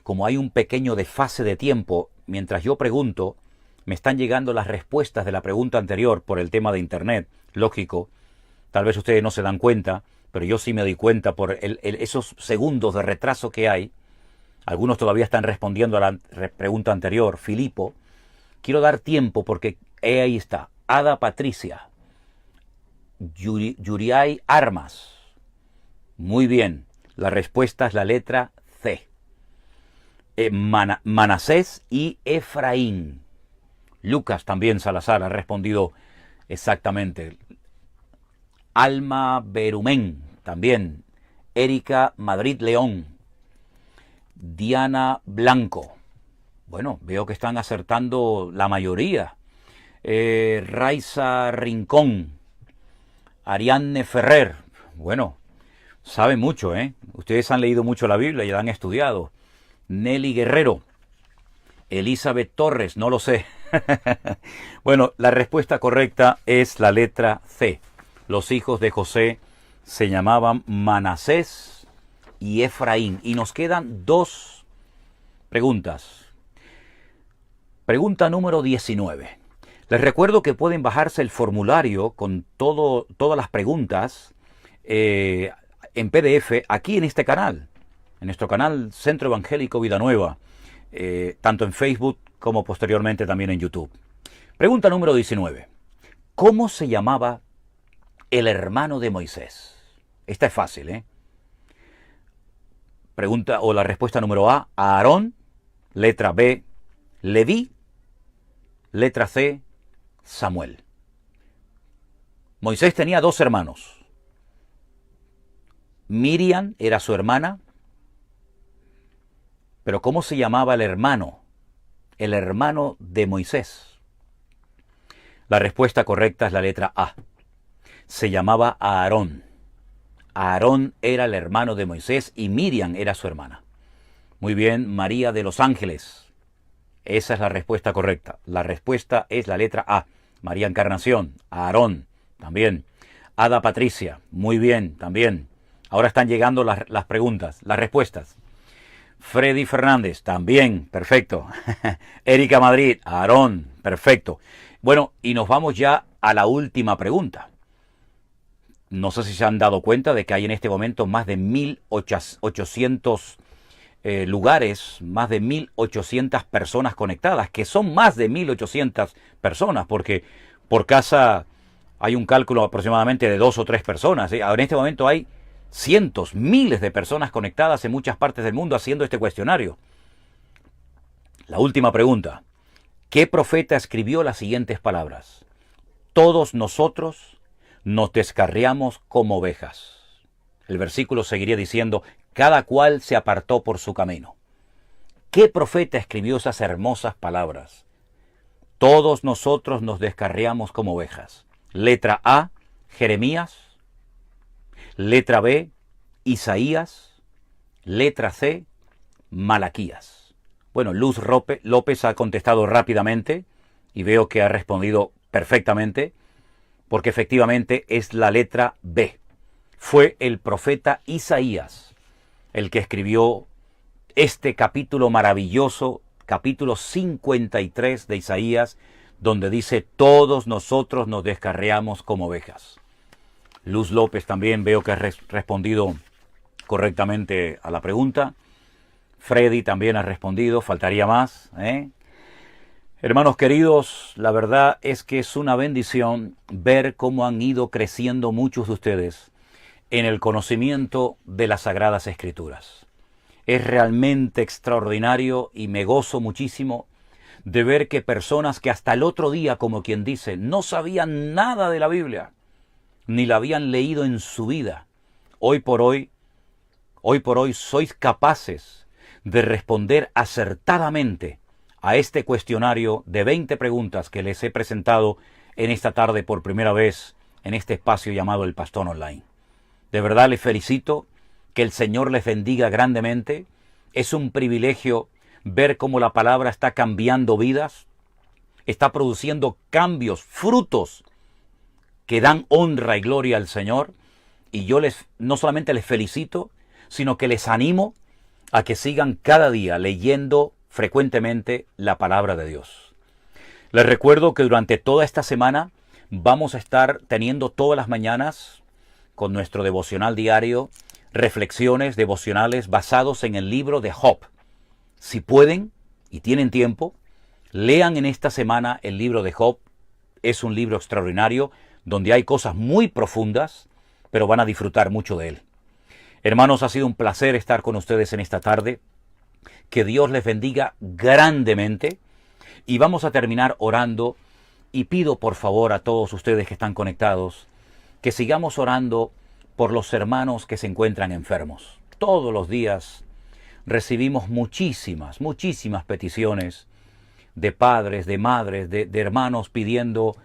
como hay un pequeño desfase de tiempo, mientras yo pregunto, me están llegando las respuestas de la pregunta anterior por el tema de internet, lógico. Tal vez ustedes no se dan cuenta, pero yo sí me doy cuenta por esos segundos de retraso que hay. Algunos todavía están respondiendo a la pregunta anterior. Filipo, quiero dar tiempo porque ahí está. Ada Patricia. Yuriay Armas. Muy bien. La respuesta es la letra C. Manasés y Efraín. Lucas también Salazar ha respondido exactamente. Alma Berumén también. Erika Madrid León. Diana Blanco. Bueno, veo que están acertando la mayoría. Raiza Rincón. Ariadne Ferrer. Bueno, sabe mucho, ¿eh? Ustedes han leído mucho la Biblia y la han estudiado. Nelly Guerrero. Elizabeth Torres, no lo sé. Bueno, la respuesta correcta es la letra C. Los hijos de José se llamaban Manasés y Efraín. Y nos quedan dos preguntas. Pregunta número 19. Les recuerdo que pueden bajarse el formulario con todas las preguntas en PDF aquí en este canal, en nuestro canal Centro Evangélico Vida Nueva, tanto en Facebook como posteriormente también en YouTube. Pregunta número 19. ¿Cómo se llamaba el hermano de Moisés? Esta es fácil, ¿eh? Pregunta o la respuesta número A, Aarón. Letra B, Leví. Letra C, Samuel. Moisés tenía dos hermanos. Miriam era su hermana. Pero ¿cómo se llamaba el hermano? El hermano de Moisés. La respuesta correcta es la letra A. Se llamaba Aarón. Aarón era el hermano de Moisés y Miriam era su hermana. Muy bien, María de los Ángeles. Esa es la respuesta correcta. La respuesta es la letra A. María Encarnación, Aarón, también. Ada Patricia, muy bien, también. Ahora están llegando las preguntas, las respuestas. Freddy Fernández, también, perfecto. Erika Madrid, Aarón, perfecto. Bueno, y nos vamos ya a la última pregunta. No sé si se han dado cuenta de que hay en este momento más de 1.800 lugares, más de 1.800 personas conectadas, que son más de 1.800 personas, porque por casa hay un cálculo aproximadamente de 2 o 3 personas. Ahora en este momento hay cientos, miles de personas conectadas en muchas partes del mundo haciendo este cuestionario. La última pregunta. ¿Qué profeta escribió las siguientes palabras? Todos nosotros nos descarriamos como ovejas. El versículo seguiría diciendo, cada cual se apartó por su camino. ¿Qué profeta escribió esas hermosas palabras? Todos nosotros nos descarriamos como ovejas. Letra A, Jeremías. Letra B, Isaías. Letra C, Malaquías. Bueno, Luz López ha contestado rápidamente y veo que ha respondido perfectamente, porque efectivamente es la letra B. Fue el profeta Isaías el que escribió este capítulo maravilloso, capítulo 53 de Isaías, donde dice, todos nosotros nos descarriamos como ovejas. Luz López también veo que ha respondido correctamente a la pregunta. Freddy también ha respondido, faltaría más, ¿eh? Hermanos queridos, la verdad es que es una bendición ver cómo han ido creciendo muchos de ustedes en el conocimiento de las Sagradas Escrituras. Es realmente extraordinario y me gozo muchísimo de ver que personas que hasta el otro día, como quien dice, no sabían nada de la Biblia, ni la habían leído en su vida, hoy por hoy sois capaces de responder acertadamente a este cuestionario de 20 preguntas que les he presentado en esta tarde por primera vez en este espacio llamado El Pastor Online. De verdad les felicito, que el Señor les bendiga grandemente. Es un privilegio ver cómo la palabra está cambiando vidas, está produciendo cambios, frutos que dan honra y gloria al Señor. Y yo no solamente les felicito, sino que les animo a que sigan cada día leyendo frecuentemente la palabra de Dios. Les recuerdo que durante toda esta semana vamos a estar teniendo todas las mañanas con nuestro devocional diario, reflexiones devocionales basados en el libro de Job. Si pueden y tienen tiempo, lean en esta semana el libro de Job. Es un libro extraordinario donde hay cosas muy profundas, pero van a disfrutar mucho de él. Hermanos, ha sido un placer estar con ustedes en esta tarde. Que Dios les bendiga grandemente. Y vamos a terminar orando. Y pido por favor a todos ustedes que están conectados, que sigamos orando por los hermanos que se encuentran enfermos. Todos los días recibimos muchísimas peticiones de padres, de madres, de hermanos pidiendo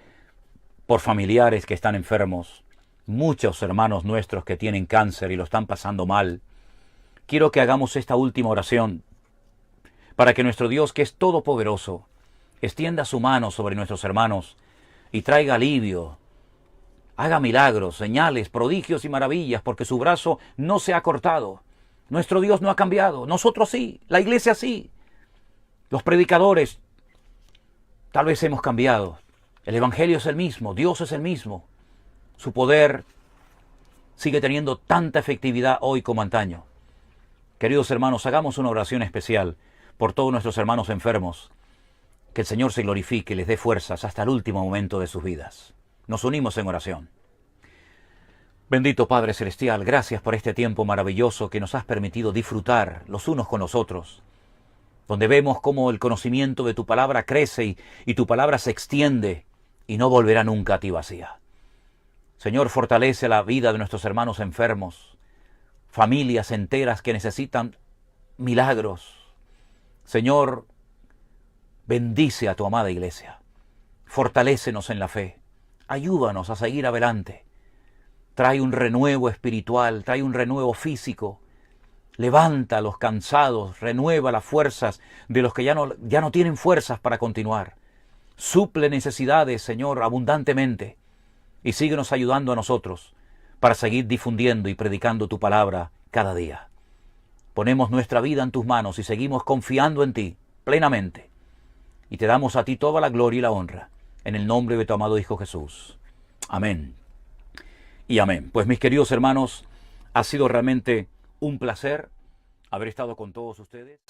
por familiares que están enfermos. Muchos hermanos nuestros que tienen cáncer y lo están pasando mal. Quiero que hagamos esta última oración para que nuestro Dios, que es todopoderoso, extienda su mano sobre nuestros hermanos y traiga alivio haga milagros, señales, prodigios y maravillas, porque su brazo no se ha cortado. Nuestro Dios no ha cambiado, nosotros sí, la iglesia sí. Los predicadores tal vez hemos cambiado. El Evangelio es el mismo, Dios es el mismo. Su poder sigue teniendo tanta efectividad hoy como antaño. Queridos hermanos, hagamos una oración especial por todos nuestros hermanos enfermos. Que el Señor se glorifique y les dé fuerzas hasta el último momento de sus vidas. Nos unimos en oración. Bendito Padre Celestial, gracias por este tiempo maravilloso que nos has permitido disfrutar los unos con los otros, donde vemos cómo el conocimiento de tu palabra crece y tu palabra se extiende y no volverá nunca a ti vacía. Señor, fortalece la vida de nuestros hermanos enfermos, familias enteras que necesitan milagros. Señor, bendice a tu amada iglesia, fortalécenos en la fe, ayúdanos a seguir adelante. Trae un renuevo espiritual, trae un renuevo físico. Levanta a los cansados, renueva las fuerzas de los que ya no tienen fuerzas para continuar. Suple necesidades, Señor, abundantemente. Y síguenos ayudando a nosotros para seguir difundiendo y predicando tu palabra cada día. Ponemos nuestra vida en tus manos y seguimos confiando en ti plenamente. Y te damos a ti toda la gloria y la honra. En el nombre de tu amado Hijo Jesús. Amén. Y amén. Pues mis queridos hermanos, ha sido realmente un placer haber estado con todos ustedes.